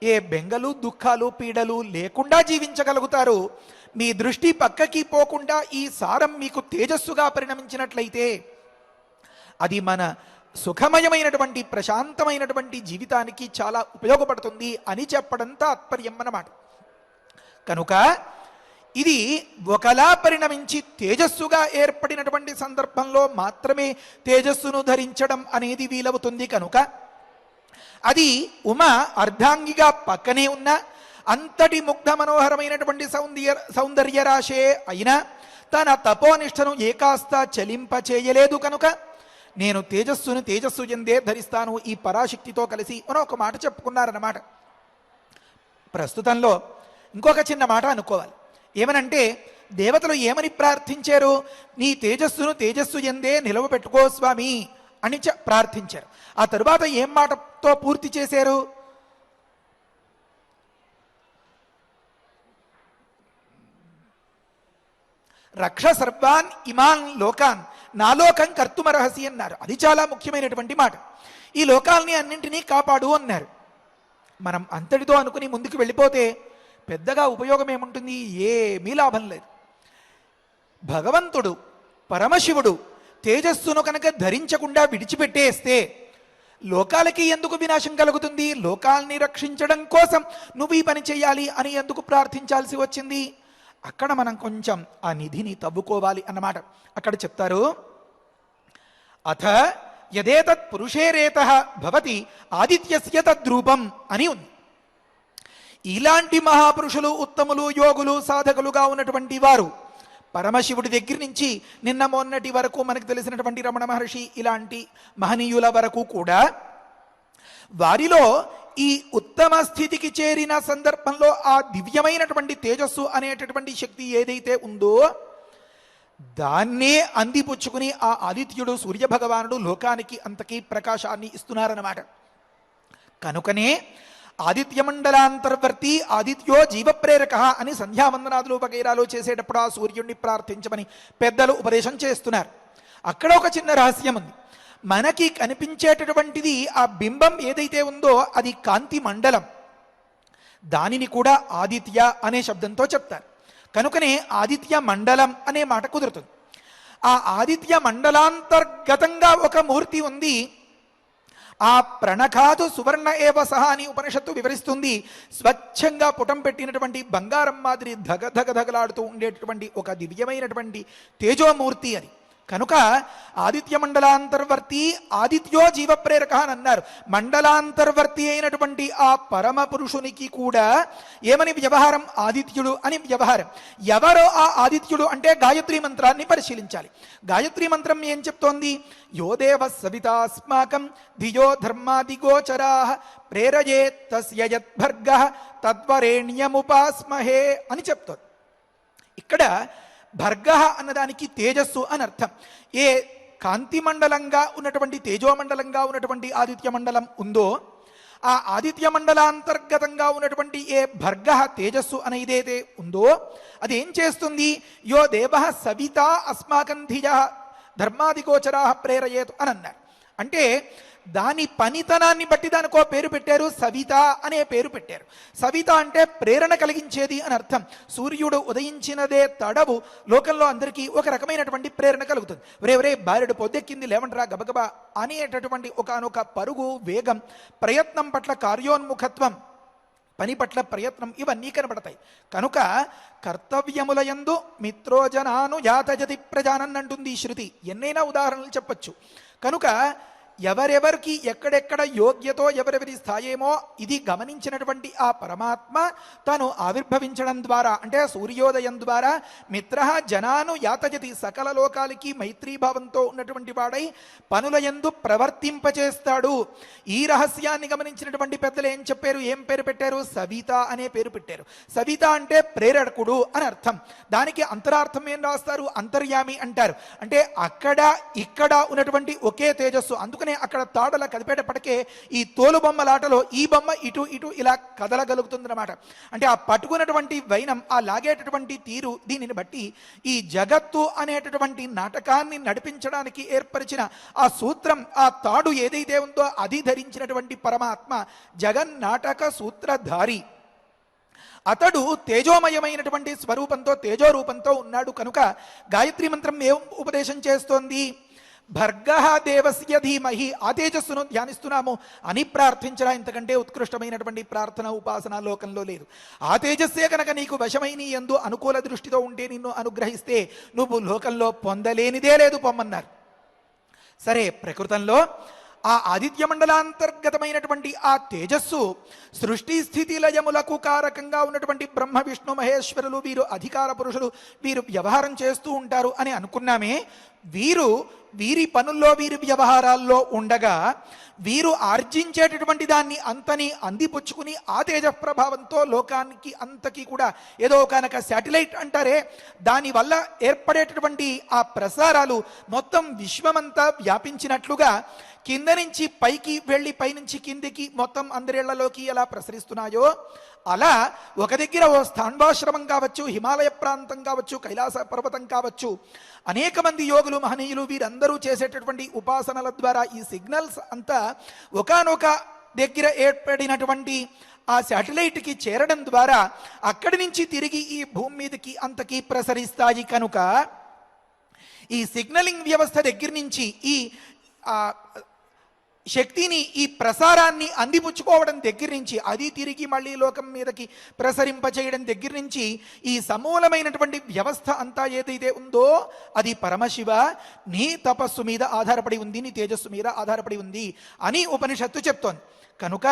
ఏ బెంగలు, దుఃఖాలు, పీడలు లేకుండా జీవించగలుగుతారు. మీ దృష్టి పక్కకి పోకుండా ఈ సారం మీకు తేజస్సుగా పరిణమించినట్లయితే అది మన సుఖమయమైనటువంటి, ప్రశాంతమైనటువంటి జీవితానికి చాలా ఉపయోగపడుతుంది అని చెప్పడం తాత్పర్యం అన్నమాట. కనుక ఇది ఒకలా పరిణమించి తేజస్సుగా ఏర్పడినటువంటి సందర్భంలో మాత్రమే తేజస్సును ధరించడం అనేది వీలవుతుంది. కనుక అది ఉమ అర్ధాంగిగా పక్కనే ఉన్న అంతటి ముగ్ధ మనోహరమైనటువంటి సౌందర్యరాశే అయినా తన తపోనిష్టను ఏకాస్త చలింపచేయలేదు. కనుక నేను తేజస్సును తేజస్సు ఎందే ధరిస్తాను ఈ పరాశక్తితో కలిసి అని ఒక మాట చెప్పుకున్నారన్నమాట. ప్రస్తుతంలో ఇంకొక చిన్న మాట అనుకోవాలి. ఏమనంటే, దేవతలు ఏమని ప్రార్థించారు? నీ తేజస్సును తేజస్సు ఎందే నిలవ పెట్టుకో స్వామి అని ప్రార్థించారు. ఆ తరువాత ఏం మాటతో పూర్తి చేశారు? రక్ష సర్వాన్ ఇమాన్ లోకాన్ నాలోకం కర్తుమర్హసి అన్నారు. అది చాలా ముఖ్యమైనటువంటి మాట. ఈ లోకాల్ని అన్నింటినీ కాపాడు అన్నారు. మనం అంతటితో అనుకుని ముందుకు వెళ్ళిపోతే పెద్దగా ఉపయోగం ఏముంటుంది? ఏమీ లాభం లేదు. భగవంతుడు పరమశివుడు తేజస్సును కనుక ధరించకుండా విడిచిపెట్టేస్తే లోకాలకి ఎందుకు వినాశం కలుగుతుంది? లోకాల్ని రక్షించడం కోసం నువ్వు ఈ పని చేయాలి అని ఎందుకు ప్రార్థించాల్సి వచ్చింది? అక్కడ మనం కొంచెం ఆ నిధిని తవ్వుకోవాలి అన్నమాట. అక్కడ చెప్తారు, అథ యదేతత్ పురుషేరేతః భవతి ఆదిత్యస్య తద్రూపం అని ఉంది. ఇలాంటి మహాపురుషులు, ఉత్తములు, యోగులు, సాధకులుగా ఉన్నటువంటి వారు పరమశివుడి దగ్గర నుంచి నిన్న మొన్నటి వరకు మనకు తెలిసినటువంటి రమణ మహర్షి ఇలాంటి మహనీయుల వరకు కూడా వారిలో ఈ ఉత్తమ స్థితికి చేరిన సందర్భంలో ఆ దివ్యమైనటువంటి తేజస్సు అనేటటువంటి శక్తి ఏదైతే ఉందో దాన్నే అందిపుచ్చుకుని ఆ ఆదిత్యుడు, సూర్యభగవానుడు లోకానికి అంతకీ ప్రకాశాన్ని ఇస్తున్నారన్నమాట. కనుకనే ఆదిత్యమండలాంతర్వర్తి ఆదిత్యో జీవప్రేరక అని సంధ్యావందనాదులు వగైరాలు చేసేటప్పుడు ఆ సూర్యుడిని ప్రార్థించమని పెద్దలు ఉపదేశం చేస్తున్నారు. అక్కడ ఒక చిన్న రహస్యం ఉంది. మనకి కనిపించేటటువంటిది ఆ బింబం ఏదైతే ఉందో అది కాంతి మండలం. దానిని కూడా ఆదిత్య అనే శబ్దంతో చెప్తారు. కనుకనే ఆదిత్య మండలం అనే మాట కుదురుతుంది. ఆ ఆదిత్య మండలాంతర్గతంగా ఒక మూర్తి ఉంది. ఆ ప్రణఖాదు సువర్ణ ఏవ సహ అని ఉపనిషత్తు వివరిస్తుంది. స్వచ్ఛంగా పుటం పెట్టినటువంటి బంగారం మాదిరి ధగధగలాడుతూ ఉండేటటువంటి ఒక దివ్యమైనటువంటి తేజోమూర్తి అది. కనుక ఆదిత్య మండలాంతర్వర్తి ఆదిత్యో జీవప్రేరక అని అన్నారు. మండలాంతర్వర్తి అయినటువంటి ఆ పరమ పురుషునికి కూడా ఏమని వ్యవహారం? ఆదిత్యుడు అని వ్యవహారం. ఎవరో ఆ ఆదిత్యుడు అంటే గాయత్రి మంత్రాన్ని పరిశీలించాలి. గాయత్రి మంత్రం ఏం చెప్తోంది? యో దేవ సవితాస్మాకం ధియో ధర్మాదిగోచరా ప్రేరయేత్ తస్య యద్భర్గః తద్వరేణ్యముపాస్మహే అని చెప్తోంది. ఇక్కడ భర్గ అన్నదానికి తేజస్సు అని అర్థం. ఏ కాంతి మండలంగా ఉన్నటువంటి, తేజోమండలంగా ఉన్నటువంటి ఆదిత్య మండలం ఉందో ఆ ఆదిత్య మండలాంతర్గతంగా ఉన్నటువంటి ఏ భర్గ తేజస్సు అనేదైతే ఉందో అదేం చేస్తుంది? యో దేవ సవిత అస్మాకం ధియ ధర్మాదిగోచరా ప్రేరయేత్ అని అన్నారు. అంటే దాని పనితనాన్ని బట్టి దానికో పేరు పెట్టారు, సవిత అనే పేరు పెట్టారు. సవిత అంటే ప్రేరణ కలిగించేది అని అర్థం. సూర్యుడు ఉదయించినదే తడవు లోకంలో అందరికీ ఒక రకమైనటువంటి ప్రేరణ కలుగుతుంది. ఒరే బారెడు పొద్దెక్కింది లేవంట్రా గబగబా అనేటటువంటి ఒకనొక పరుగు, వేగం, ప్రయత్నం పట్ల కార్యోన్ముఖత్వం, పని పట్ల ప్రయత్నం, ఇవన్నీ కనబడతాయి. కనుక కర్తవ్యములయందు మిత్రోజనాను యాతజతి ప్రజానన్నంటుంది ఈ శృతి. ఎన్నైనా ఉదాహరణలు చెప్పచ్చు. కనుక ఎవరెవరికి ఎక్కడెక్కడ యోగ్యతో ఎవరెవరి స్థాయేమో ఇది గమనించినటువంటి ఆ పరమాత్మ తను ఆవిర్భవించడం ద్వారా, అంటే సూర్యోదయం ద్వారా మిత్ర జనాను యాతజతి, సకల లోకాలకి మైత్రీభావంతో ఉన్నటువంటి వాడై పనులయందు ప్రవర్తింపచేస్తాడు. ఈ రహస్యాన్ని గమనించినటువంటి పెద్దలు ఏం చెప్పారు, ఏం పేరు పెట్టారు? సవిత అనే పేరు పెట్టారు. సవిత అంటే ప్రేరకుడు అని అర్థం. దానికి అంతరార్థం ఏం రాస్తారు? అంతర్యామి అంటారు. అంటే అక్కడ ఇక్కడ ఉన్నటువంటి ఒకే తేజస్సు. అందుకనే అక్కడ తాడల కదిపేటప్పటికే ఈ తోలు బొమ్మలాటలో ఈ బొమ్మ ఇటు ఇటు ఇలా కదలగలుగుతుందన్నమాట. అంటే ఆ పట్టుకున్నటువంటి వైనం, ఆ లాగేటటువంటి తీరు, దీనిని బట్టి ఈ జగత్తు అనేటటువంటి నాటకాన్ని నడిపించడానికి ఏర్పరిచిన ఆ సూత్రం, ఆ తాడు ఏదైతే ఉందో అది ధరించినటువంటి పరమాత్మ జగన్నాటక సూత్రధారి. అతడు తేజోమయమైనటువంటి స్వరూపంతో, తేజోరూపంతో ఉన్నాడు. కనుక గాయత్రి మంత్రం ఏం ఉపదేశం చేస్తోంది? భర్గః దేవస్య ధీమహి, ఆ తేజస్సును ధ్యానిస్తున్నాము అని ప్రార్థించరా. ఇంతకంటే ఉత్కృష్టమైనటువంటి ప్రార్థన, ఉపాసన లోకంలో లేదు. ఆ తేజస్సే కనుక నీకు వశమై నీ యందు అనుకూల దృష్టితో ఉంటే, నిన్ను అనుగ్రహిస్తే నువ్వు లోకంలో పొందలేనిదే లేదు పొమ్మన్నారు. సరే, ప్రకృతంలో ఆ ఆదిత్య మండలాంతర్గతమైనటువంటి ఆ తేజస్సు సృష్టి స్థితి లయములకు కారకంగా ఉన్నటువంటి బ్రహ్మ విష్ణు మహేశ్వరులు, వీరు అధికార పురుషులు, వీరు వ్యవహారం చేస్తూ ఉంటారు అని అనుకున్నామే. వీరి పనుల్లో, వీరి వ్యవహారాల్లో ఉండగా వీరు ఆర్జించేటటువంటి దాన్ని అంతని అందిపుచ్చుకుని ఆ తేజ ప్రభావంతో లోకానికి అంతకీ కూడా ఏదో కనుక శాటిలైట్ అంటారే, దానివల్ల ఏర్పడేటటువంటి ఆ ప్రసారాలు మొత్తం విశ్వమంతా వ్యాపించినట్లుగా కింద నుంచి పైకి వెళ్ళి పైనుంచి కిందికి మొత్తం అందరిళ్లలోకి ఎలా ప్రసరిస్తున్నాయో, అలా ఒక దగ్గర ఓ స్థాన్వాశ్రమం కావచ్చు, హిమాలయ ప్రాంతం కావచ్చు, కైలాస పర్వతం కావచ్చు, అనేక మంది యోగులు, మహనీయులు వీరందరూ చేసేటటువంటి ఉపాసనల ద్వారా ఈ సిగ్నల్స్ అంతా ఒకానొక దగ్గర ఏర్పడినటువంటి ఆ శాటిలైట్కి చేరడం ద్వారా అక్కడి నుంచి తిరిగి ఈ భూమి మీదకి అంతకీ ప్రసరిస్తాయి. కనుక ఈ సిగ్నలింగ్ వ్యవస్థ దగ్గర నుంచి ఈ శక్తిని, ఈ ప్రసారాన్ని అందిపుచ్చుకోవడం దగ్గర నుంచి అది తిరిగి మళ్ళీ లోకం మీదకి ప్రసరింపచేయడం దగ్గర నుంచి ఈ సమూలమైనటువంటి వ్యవస్థ అంతా ఏదైతే ఉందో అది పరమశివ నీ తపస్సు మీద ఆధారపడి ఉంది, నీ తేజస్సు మీద ఆధారపడి ఉంది అని ఉపనిషత్తు చెప్తోంది. కనుక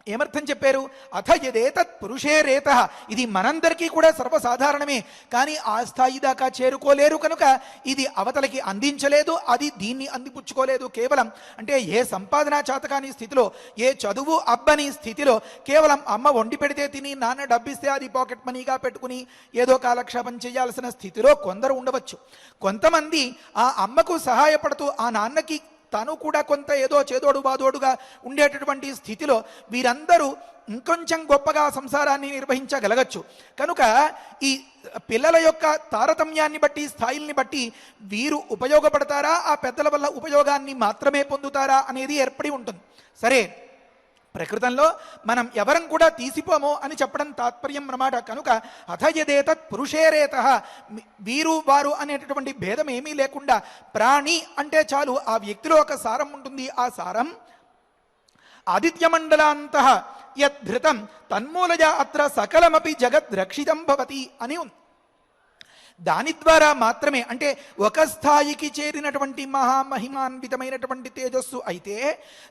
ఏమర్థం చెప్పారు? అథ యదేతత్ పురుషేరేత, ఇది మనందరికీ కూడా సర్వసాధారణమే. కానీ ఆ స్థాయి దాకా చేరుకోలేరు కనుక ఇది అవతలకి అందించలేదు, అది దీన్ని అందిపుచ్చుకోలేదు. కేవలం అంటే ఏ సంపాదన చాతకాని స్థితిలో, ఏ చదువు అబ్బని స్థితిలో, కేవలం అమ్మ వండి పెడితే తిని, నాన్న డబ్బిస్తే అది పాకెట్ మనీగా పెట్టుకుని ఏదో కాలక్షేపం చేయాల్సిన స్థితిలో కొందరు ఉండవచ్చు. కొంతమంది ఆ అమ్మకు సహాయపడుతూ ఆ నాన్నకి తను కూడా కొంత ఏదో చేదోడు బాదోడుగా ఉండేటటువంటి స్థితిలో వీరందరూ ఇంకొంచెం గొప్పగా సంసారాన్ని నిర్వహించగలగచ్చు. కనుక ఈ పిల్లల యొక్క తారతమ్యాన్ని బట్టి, స్థాయిల్ని బట్టి వీరు ఉపయోగపడతారా, ఆ పెద్దల వల్ల ఉపయోగాన్ని మాత్రమే పొందుతారా అనేది ఏర్పడి ఉంటుంది. సరే, ప్రకృతంలో మనం ఎవరం కూడా తీసిపోము అని చెప్పడం తాత్పర్యం అన్నమాట. కనుక అథయదేతత్ పురుషేరేత, వీరు వారు అనేటటువంటి భేదం ఏమీ లేకుండా ప్రాణి అంటే చాలు ఆ వ్యక్తిలో ఒక సారం ఉంటుంది. ఆ సారం ఆదిత్యమండలాంతః యద్ధృతం తన్మూలజ అత్ర సకలమపి జగద్రక్షితం భవతి అని ఉంది. దాని ద్వారా మాత్రమే, అంటే ఒక స్థాయికి చేరినటువంటి మహామహిమాన్వితమైనటువంటి తేజస్సు అయితే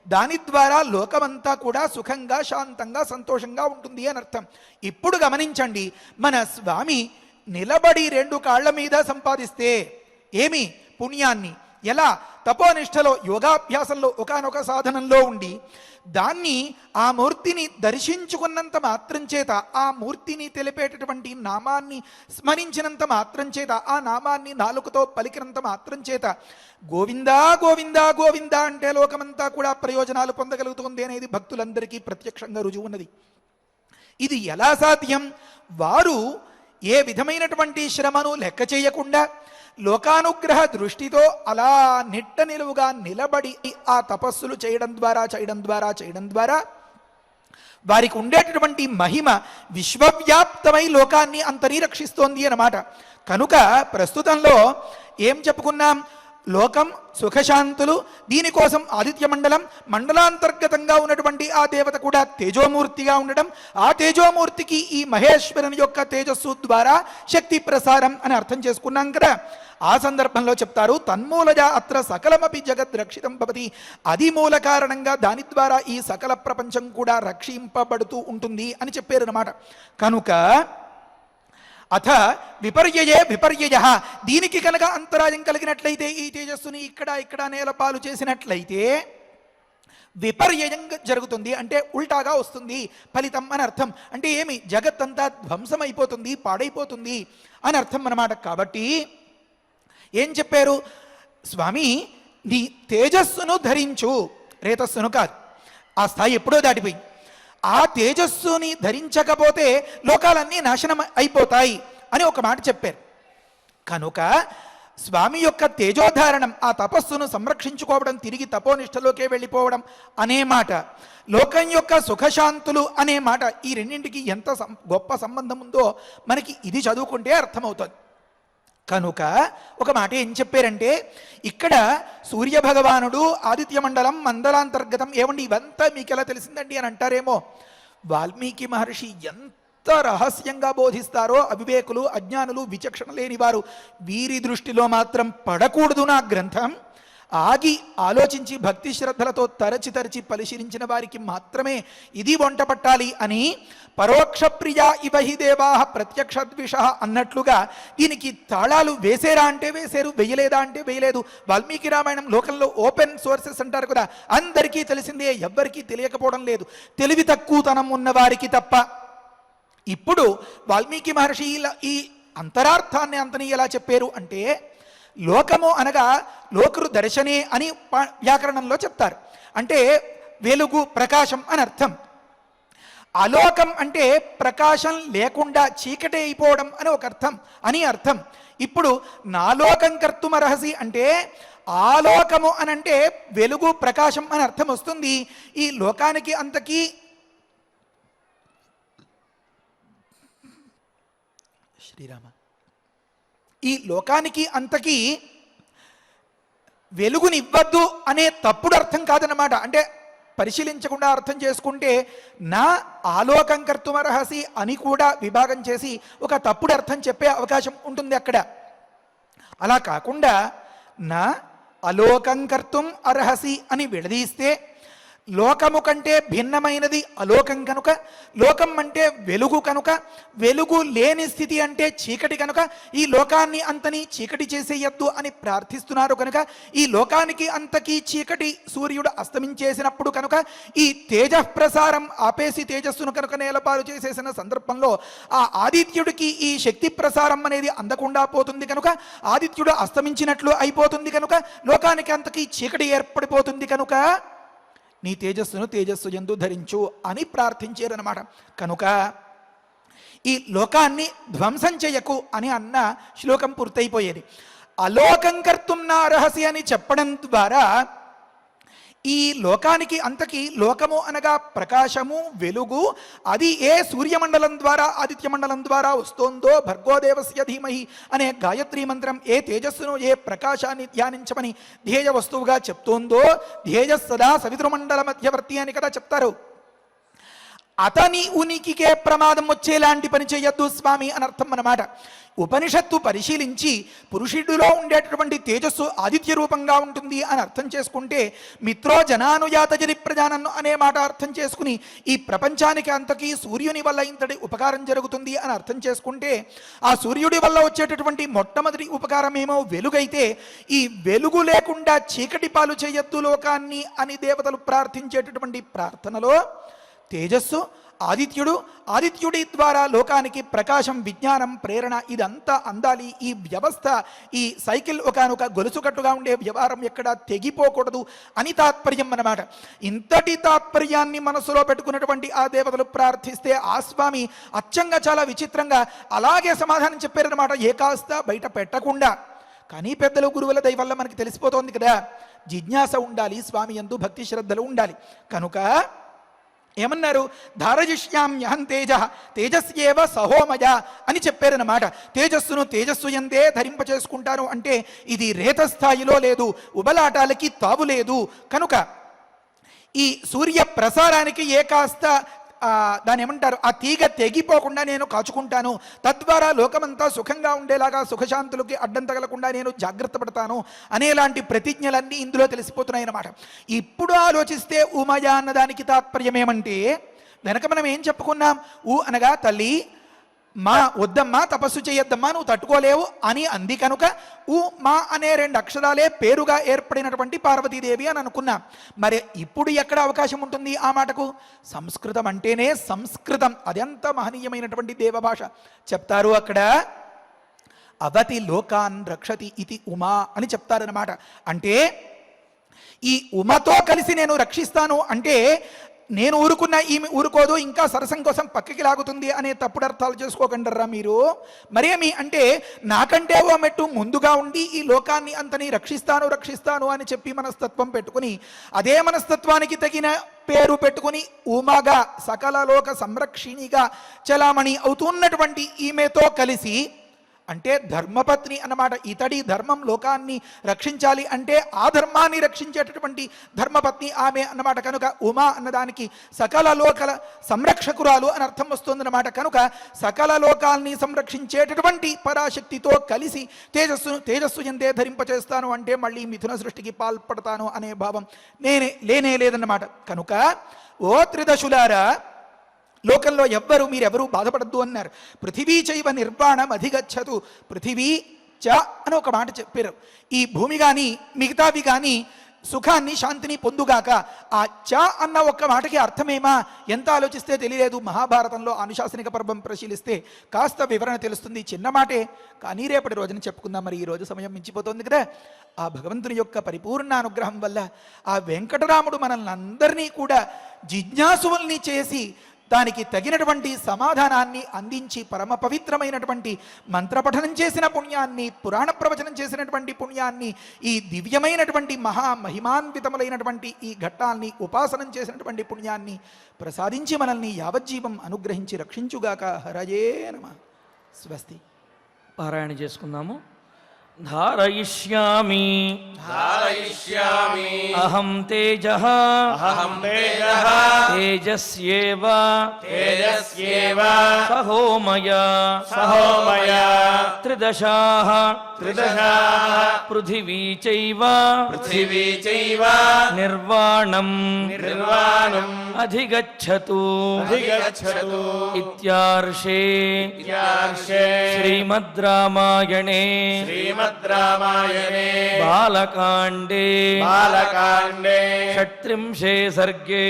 దాని ద్వారా లోకమంతా కూడా సుఖంగా, శాంతంగా, సంతోషంగా ఉంటుంది అని అర్థం. ఇప్పుడు గమనించండి, మన స్వామి నిలబడి 2 కాళ్ల మీద సంపాదిస్తే ఏమి పుణ్యాన్ని, ఎలా తపోనిష్టలో, యోగాభ్యాసంలో, ఒకానొక సాధనంలో ఉండి దాన్ని ఆ మూర్తిని దర్శించుకున్నంత మాత్రం చేత, ఆ మూర్తిని తెలిపేటటువంటి నామాన్ని స్మరించినంత మాత్రం చేత, ఆ నామాన్ని నాలుకతో పలికినంత మాత్రం చేత గోవిందా గోవిందా గోవిందా అంటే లోకమంతా కూడా ప్రయోజనాలు పొందగలుగుతుంది అనేది భక్తులందరికీ ప్రత్యక్షంగా రుజువు ఉన్నది. ఇది ఎలా సాధ్యం? వారు ఏ విధమైనటువంటి శ్రమను లెక్క చేయకుండా లోకానుగ్రహ దృష్టితో అలా నిట్ట నిలువుగా నిలబడి ఆ తపస్సులు చేయడం ద్వారా వారికి ఉండేటటువంటి మహిమ విశ్వవ్యాప్తమై లోకాన్ని అంతని రక్షిస్తోంది అన్నమాట. కనుక ప్రస్తుతంలో ఏం చెప్పుకున్నాం? లోకం సుఖశాంతులు, దీనికోసం ఆదిత్య మండలాంతర్గతంగా ఉన్నటువంటి ఆ దేవత కూడా తేజోమూర్తిగా ఉండడం, ఆ తేజోమూర్తికి ఈ మహేశ్వరుని యొక్క తేజస్సు ద్వారా శక్తి ప్రసారం అని అర్థం చేసుకున్నాం కదా. ఆ సందర్భంలో చెప్తారు, తన్మూలజ అత్ర సకలమపి జగద్ రక్షితం భవతి, అది మూల కారణంగా దాని ద్వారా ఈ సకల ప్రపంచం కూడా రక్షింపబడుతూ ఉంటుంది అని చెప్పారన్నమాట. కనుక అథ విపర్యయ, దీనికి కనుక అంతరాయం కలిగినట్లయితే, ఈ తేజస్సుని ఇక్కడ నేలపాలు చేసినట్లయితే విపర్యయం జరుగుతుంది, అంటే ఉల్టాగా వస్తుంది ఫలితం అని అర్థం. అంటే ఏమి? జగత్తంతా ధ్వంసం అయిపోతుంది, పాడైపోతుంది అని అర్థం అన్నమాట. కాబట్టి ఏం చెప్పారు? స్వామి, నీ తేజస్సును ధరించు, రేతస్సును కాదు. ఆ స్థాయి ఎప్పుడో దాటిపోయింది. ఆ తేజస్సుని ధరించకపోతే లోకాలన్నీ నాశనం అయిపోతాయి అని ఒక మాట చెప్పారు. కనుక స్వామి యొక్క తేజోధారణం, ఆ తపస్సును సంరక్షించుకోవడం, తిరిగి తపోనిష్టలోకే వెళ్ళిపోవడం అనే మాట, లోకం యొక్క సుఖశాంతులు అనే మాట, ఈ రెండింటికి ఎంత గొప్ప సంబంధం ఉందో మనకి ఇది చదువుకుంటే అర్థమవుతుంది. కనుక ఒక మాట ఏం చెప్పారంటే, ఇక్కడ సూర్యభగవానుడు ఆదిత్య మండలాంతర్గతం, ఏమండి ఇవంతా మీకు ఎలా తెలిసిందండి అని అంటారేమో. వాల్మీకి మహర్షి ఎంత రహస్యంగా బోధిస్తారో అవివేకులు, అజ్ఞానులు, విచక్షణ లేని వారు వీరి దృష్టిలో మాత్రం పడకూడదు నా గ్రంథం. ఆగి ఆలోచించి భక్తి శ్రద్ధలతో తరచి పరిశీలించిన వారికి మాత్రమే ఇది వంట పట్టాలి అని పరోక్ష ప్రియా ఇవహి దేవా ప్రత్యక్ష ద్విష అన్నట్లుగా దీనికి తాళాలు వేసేరా అంటే వేసేరు, వేయలేదా అంటే వేయలేదు. వాల్మీకి రామాయణం లోకంలో ఓపెన్ సోర్సెస్ అంటారు కదా, అందరికీ తెలిసిందే, ఎవ్వరికీ తెలియకపోవడం లేదు, తెలివి తక్కువతనం ఉన్నవారికి తప్ప. ఇప్పుడు వాల్మీకి మహర్షి ఈ అంతరార్థాన్ని అంతని ఎలా చెప్పారు అంటే, లోకము అనగా లోకరు దర్శనే అని వ్యాకరణంలో చెప్తారు. అంటే వెలుగు, ప్రకాశం అని అర్థం. అలోకం అంటే ప్రకాశం లేకుండా చీకటి అయిపోవడం అని ఒక అర్థం. ఇప్పుడు నాలోకం కర్తుమర్హసి అంటే ఆలోకము అని అంటే వెలుగు, ప్రకాశం అని అర్థం వస్తుంది. ఈ లోకానికి అంతకీ శ్రీరామ, ఈ లోకానికి అంతకీ వెలుగునివ్వద్దు అనే తప్పుడు అర్థం కాదన్నమాట. అంటే పరిశీలించకుండా అర్థం చేసుకుంటే నా ఆలోకం కర్తుమర్హసి అని కూడా విభాగం చేసి ఒక తప్పుడు అర్థం చెప్పే అవకాశం ఉంటుంది అక్కడ. అలా కాకుండా నా అలోకం కర్తుం అర్హసి అని విడదీస్తే, లోకము కంటే భిన్నమైనది అలోకం కనుక, లోకం అంటే వెలుగు కనుక, వెలుగు లేని స్థితి అంటే చీకటి కనుక, ఈ లోకాన్ని అంతని చీకటి చేసేయద్దు అని ప్రార్థిస్తున్నారు కనుక, ఈ లోకానికి అంతకీ చీకటి సూర్యుడు అస్తమించేసినప్పుడు కనుక, ఈ తేజ ప్రసారం ఆపేసి తేజస్సును కనుక నేలపాలు చేసేసిన సందర్భంలో ఆ ఆదిత్యుడికి ఈ శక్తి ప్రసారం అనేది అందకుండా పోతుంది కనుక, ఆదిత్యుడు అస్తమించినట్లు అయిపోతుంది కనుక, లోకానికి అంతకీ చీకటి ఏర్పడిపోతుంది కనుక నీ తేజస్సు యందు ధరించు అని ప్రార్థించారన్నమాట. కనుక ఈ లోకాన్ని ధ్వంసం చేయకు అని అన్న శ్లోకం పూర్తయిపోయేది. అలోకం కర్తుం నా అర్హసి అని చెప్పడం ద్వారా ఈ లోకానికి అంతకి లోకము అనగా ప్రకాశము, వెలుగు, అది ఏ సూర్యమండలం ద్వారా ఆదిత్య మండలం ద్వారా వస్తోందో, భర్గోదేవస్య ధీమహి అనే గాయత్రీ మంత్రం ఏ తేజస్సును, ఏ ప్రకాశాన్ని ధ్యానించమని ధ్యేయ వస్తువుగా చెప్తోందో, ధ్యేయ సదా సవితృమండల మధ్యవర్తి అని కదా చెప్తారు. అతని ఉనికికే ప్రమాదం వచ్చేలాంటి పని చేయొద్దు స్వామి అని అర్థం అన్నమాట. ఉపనిషత్తు పరిశీలించి పురుషుడిలో ఉండేటటువంటి తేజస్సు ఆదిత్య రూపంగా ఉంటుంది అని అర్థం చేసుకుంటే, మిత్రో జనానుయాత జరి ప్రజానన్ను అనే మాట అర్థం చేసుకుని ఈ ప్రపంచానికి అంతకీ సూర్యుని వల్ల ఇంతటి ఉపకారం జరుగుతుంది అని అర్థం చేసుకుంటే, ఆ సూర్యుడి వల్ల వచ్చేటటువంటి మొట్టమొదటి ఉపకారం ఏమో వెలుగైతే, ఈ వెలుగు లేకుండా చీకటి పాలు చేయొద్దు లోకాన్ని అని దేవతలు ప్రార్థించేటటువంటి ప్రార్థనలో తేజస్సు, ఆదిత్యుడి ద్వారా లోకానికి ప్రకాశం, విజ్ఞానం, ప్రేరణ ఇదంతా అందాలి. ఈ వ్యవస్థ, ఈ సైకిల్ ఒకనొక గొలుసుకట్టుగా ఉండే వ్యవహారం ఎక్కడా తెగిపోకూడదు అని తాత్పర్యం అన్నమాట. ఇంతటి తాత్పర్యాన్ని మనసులో పెట్టుకున్నటువంటి ఆ దేవతలు ప్రార్థిస్తే ఆ స్వామి అచ్చంగా చాలా విచిత్రంగా అలాగే సమాధానం చెప్పారన్నమాట, ఏ కాస్త బయట పెట్టకుండా. కానీ పెద్దలు గురువుల దయ వల్ల మనకి తెలిసిపోతోంది కదా, జిజ్ఞాస ఉండాలి, స్వామి యందు భక్తి శ్రద్ధలు ఉండాలి. కనుక ఏమన్నారు, ధారయిష్యామ్యహం తేజ తేజస్యేవ సహోమయ అని చెప్పారన్నమాట. తేజస్సును తేజస్సు యందే ధరింపచేసుకుంటాను అంటే ఇది రేత స్థాయిలో లేదు, ఉబలాటాలకి తావు లేదు. కనుక ఈ సూర్య ప్రసారానికి ఏ కాస్త దాని ఏమంటారు, ఆ తీగ తెగిపోకుండా నేను కాచుకుంటాను. తద్వారా లోకమంతా సుఖంగా ఉండేలాగా, సుఖశాంతులకి అడ్డం తగలకుండా నేను జాగ్రత్త పడతాను అనేలాంటి ప్రతిజ్ఞలన్నీ ఇందులో తెలిసిపోతున్నాయి అన్నమాట. ఇప్పుడు ఆలోచిస్తే ఉమయ అన్నదానికి తాత్పర్యం ఏమంటే, వెనక మనం ఏం చెప్పుకున్నాం, అనగా తల్లి మా వద్దమ్మా, తపస్సు చేయొద్దమ్మా, నువ్వు తట్టుకోలేవు అని అంది. కనుక మా అనే 2 అక్షరాలే పేరుగా ఏర్పడినటువంటి పార్వతీదేవి అని అనుకున్నాం. మరి ఇప్పుడు ఎక్కడ అవకాశం ఉంటుంది ఆ మాటకు? సంస్కృతం అంటేనే సంస్కృతం, అదెంత మహనీయమైనటువంటి దేవభాష. చెప్తారు అక్కడ, అవతి లోకాన్ రక్షతి ఇది ఉమా అని చెప్తారన్నమాట. అంటే ఈ ఉమతో కలిసి నేను రక్షిస్తాను అంటే, నేను ఊరుకున్నా ఈమె ఊరుకోదు, ఇంకా సరసం కోసం పక్కకి లాగుతుంది అనే తప్పుడు అర్థాలు చేసుకోకండర్రా మీరు. మరేమి అంటే, నాకంటే ఓ మెట్టు ముందుగా ఉండి ఈ లోకాన్ని అంతని రక్షిస్తాను అని చెప్పి మనస్తత్వం పెట్టుకుని, అదే మనస్తత్వానికి తగిన పేరు పెట్టుకుని ఉమాగా, సకల లోక సంరక్షిణిగా చలామణి అవుతున్నటువంటి ఈమెతో కలిసి, అంటే ధర్మపత్ని అన్నమాట. ఇతడి ధర్మం లోకాన్ని రక్షించాలి అంటే ఆ ధర్మాన్ని రక్షించేటటువంటి ధర్మపత్ని ఆమె అన్నమాట. కనుక ఉమా అన్నదానికి సకల లోకల సంరక్షకురాలు అని అర్థం వస్తుందన్నమాట. కనుక సకల లోకాల్ని సంరక్షించేటటువంటి పరాశక్తితో కలిసి తేజస్సు ఎందే ధరింపచేస్తాను అంటే మళ్ళీ మిథున సృష్టికి పాల్పడతాను అనే భావం లేనే లేదన్నమాట. కనుక ఓ త్రిదశులారా, లోకంలో మీరెవరూ బాధపడద్దు అన్నారు. పృథివీ చైవ నిర్వాణం అధిగచ్చతు, పృథివీ చ అని ఒక మాట చెప్పారు. ఈ భూమి కానీ మిగతావి కానీ సుఖాన్ని, శాంతిని పొందుగాక. ఆ చ అన్న ఒక్క మాటకి అర్థమేమా, ఎంత ఆలోచిస్తే తెలియలేదు. మహాభారతంలో అనుశాసనిక పర్వం పరిశీలిస్తే కాస్త వివరణ తెలుస్తుంది. చిన్న మాటే, కానీ రేపటి రోజున చెప్పుకుందాం. మరి ఈ రోజు సమయం మించిపోతుంది కదా. ఆ భగవంతుని యొక్క పరిపూర్ణ అనుగ్రహం వల్ల ఆ వెంకటరాముడు మనల్ని అందరినీ కూడా జిజ్ఞాసుల్ని చేసి దానికి తగినటువంటి సమాధానాన్ని అందించి, పరమ పవిత్రమైనటువంటి మంత్రపఠనం చేసిన పుణ్యాన్ని, పురాణ ప్రవచనం చేసినటువంటి పుణ్యాన్ని, ఈ దివ్యమైనటువంటి మహామహిమాన్వితములైనటువంటి ఈ ఘట్టాల్ని ఉపాసనం చేసినటువంటి పుణ్యాన్ని ప్రసాదించి మనల్ని యావజ్జీవం అనుగ్రహించి రక్షించుగాక. హరయే నమః. స్వస్తి. పారాయణ చేసుకుందాము. ధారయిష్యామి అహం తేజః తేజస్యేవ సహోమయ త్రిదశాః పృథివీ చైవ నిర్వాణం అధిగచ్చతు ఇత్యార్షే శ్రీమద్ రామాయణే బాలకాండే షట్త్రింశే సర్గే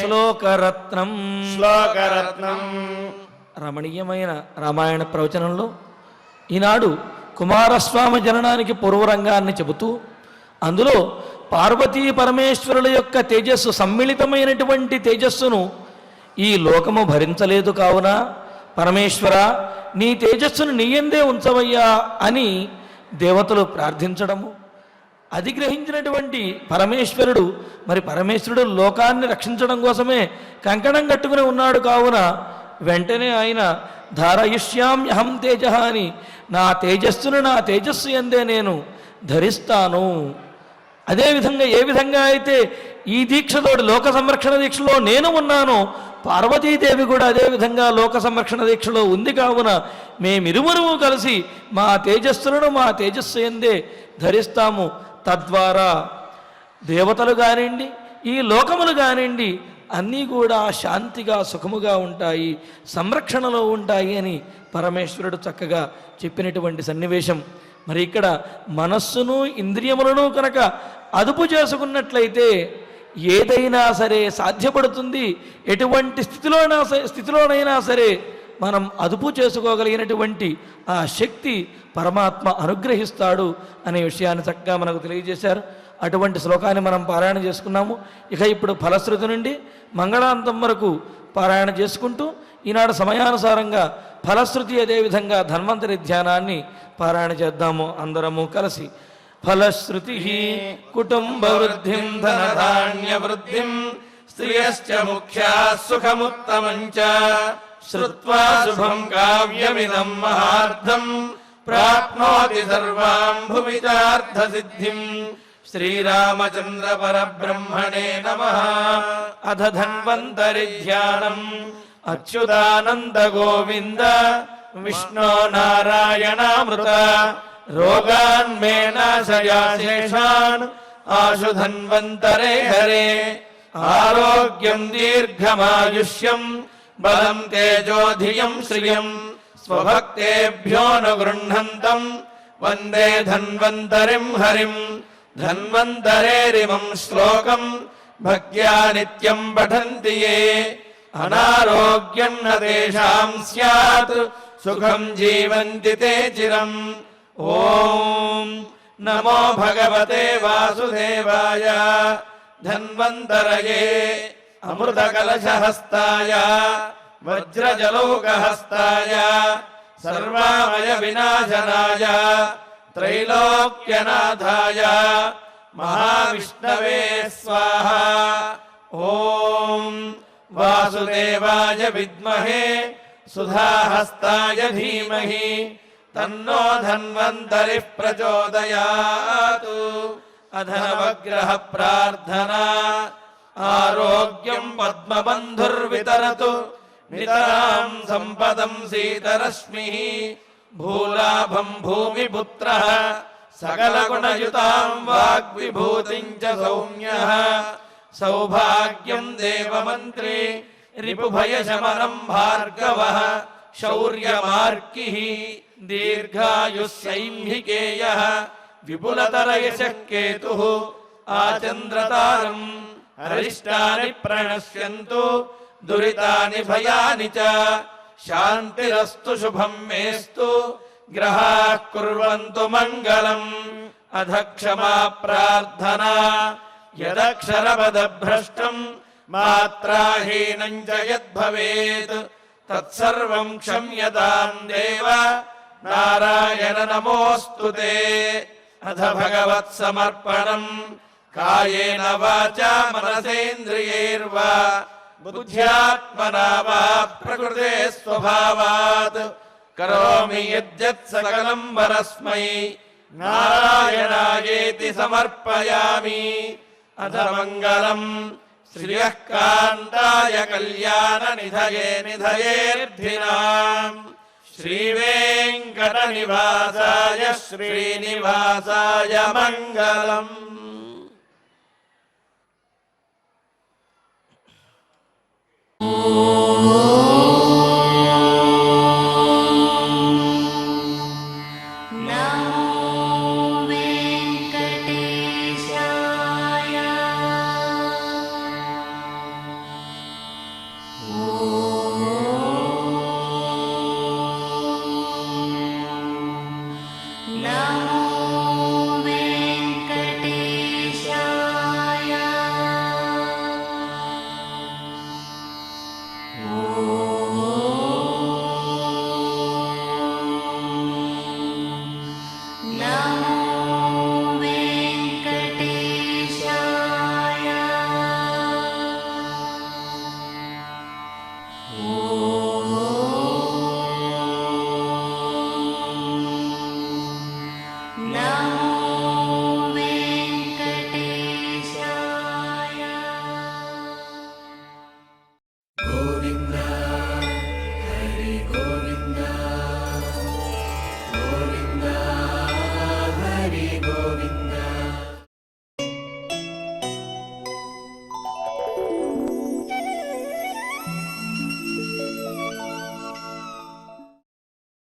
శ్లోకరత్నం. రమణీయమైన రామాయణ ప్రవచనంలో ఈనాడు కుమారస్వామి జననానికి పూర్వరంగాన్ని చెబుతూ, అందులో పార్వతీ పరమేశ్వరుల యొక్క తేజస్సు, సమ్మిళితమైనటువంటి తేజస్సును ఈ లోకము భరించలేదు. కావున పరమేశ్వర, నీ తేజస్సును నీయందే ఉంచవయ్యా అని దేవతలు ప్రార్థించడము, అది గ్రహించినటువంటి పరమేశ్వరుడు లోకాన్ని రక్షించడం కోసమే కంకణం కట్టుకుని ఉన్నాడు. కావున వెంటనే ఆయన ధారయిష్యామ్యహం తేజ అని, నా తేజస్సును నా తేజస్సు యందే నేను ధరిస్తాను. అదేవిధంగా ఏ విధంగా అయితే ఈ దీక్షతోటి లోక సంరక్షణ దీక్షలో నేను ఉన్నానో, పార్వతీదేవి కూడా అదేవిధంగా లోక సంరక్షణ దీక్షలో ఉంది. కావున మేమిరువురు కలిసి మా తేజస్సులను మా తేజస్సు యందే ధరిస్తాము. తద్వారా దేవతలు కానివ్వండి, ఈ లోకములు కానివ్వండి, అన్నీ కూడా శాంతిగా సుఖముగా ఉంటాయి, సంరక్షణలో ఉంటాయి అని పరమేశ్వరుడు చక్కగా చెప్పినటువంటి సన్నివేశం. మరి ఇక్కడ మనస్సును ఇంద్రియములను కనుక అదుపు చేసుకున్నట్లయితే ఏదైనా సరే సాధ్యపడుతుంది, ఎటువంటి స్థితిలోనైనా సరే మనం అదుపు చేసుకోగలిగినటువంటి ఆ శక్తి పరమాత్మ అనుగ్రహిస్తాడు అనే విషయాన్ని చక్కగా మనకు తెలియజేశారు. అటువంటి శ్లోకాన్ని మనం పారాయణ చేసుకున్నాము. ఇక ఇప్పుడు ఫలశ్రుతి నుండి మంగళాంతం వరకు పారాయణ చేసుకుంటూ ఈనాడు సమయానుసారంగా ఫలశ్రుతి అదేవిధంగా ధన్వంతరి ధ్యానాన్ని పారాయణ చేద్దాము అందరము కలిసి. ఫలశ్రుతి కుటుంబ వృద్ధిం ధనధాన్య వృద్ధిం స్త్రియశ్చ ముఖ్యా సుఖముత్తమంచ శ్రుత్వా శుభం కావ్యమిదం మహార్థం ప్రాప్నోతి సర్వాం భువిచార్థ సిద్ధిం. శ్రీరామచంద్ర పరబ్రహ్మణే నమః. అథ ధన్వంతరి ధ్యానం. అచ్యుతానంద గోవింద విష్ణో నారాయణామృత రోగాన్మే నాశయాశేషాన్ ఆశు ధన్వంతరే హరే. ఆరోగ్యం దీర్ఘమాయుష్యం బలం తేజోధియం శ్రియం స్వభక్తేభ్యోనుగృహంతం వందే ధన్వంతరిం హరిం. ధన్వంతరేరిమం శ్లోకం భక్త్యా నిత్యం పఠంతి యే అనారోగ్యం న తేషాం స్యాత్ సుఖం జీవంతి తే చిరం. ఓం నమో భగవతే వాసుదేవాయ. ధన్వంతరయే అమృతకలశహస్తాయ వజ్రజలౌకహస్తాయ సర్వామయ వినాశనాయ త్రైలోక్యనాథాయ మహావిష్ణవే స్వాహా. ఓం వాసుదేవాయ విద్మహే సుధాహస్తాయ ధీమహి తన్నో ధన్వంతరి ప్రచోదయాత్. అధనవగ్రహ ప్రార్థనా. ఆరోగ్యం పద్మబంధుర్వితరతు నితరాం సంపదం సీతరశ్మి. భూలాభం భూమిపుత్రః సకలగుణయుతాం వాగ్విభూతిం చ సౌమ్యః. సౌభాగ్యం దేవమంత్రి రిపుభయశమనం భార్గవః. శౌర్యమార్కిః దీర్ఘాయుః సైంహికేయః. విపులతరయశః కేతుః ఆచంద్రతారం. అరిష్టాని ప్రణశ్యంతు దురితాని భయాని చ. శాంతిరస్తు శుభం మేస్తు గ్రహాః కుర్వంతు మంగళం. అధ క్షమా ప్రార్థనా. యదక్షరపదభ్రష్టం మాత్రాహీనం చ యద్భవేత్ తత్సర్వం క్షమ్యతాం దేవ నారాయణ నమోऽస్తు తే. అథ భగవత్సమర్పణం. కాయేన వాచా మనసేంద్రియైర్వా బుద్ధ్యాత్మనా వా ప్రకృతే స్వభావాత్ కరోమి యద్యత్ సకలం వరస్మై నారాయణాయేతి సమర్పయామి. అథ మంగళం శ్రియః కాంతాయ కళ్యాణ నిధయే నిధయేర్థినాం. శ్రీవేంకట నివాసాయ శ్రీనివాసాయ మంగళం.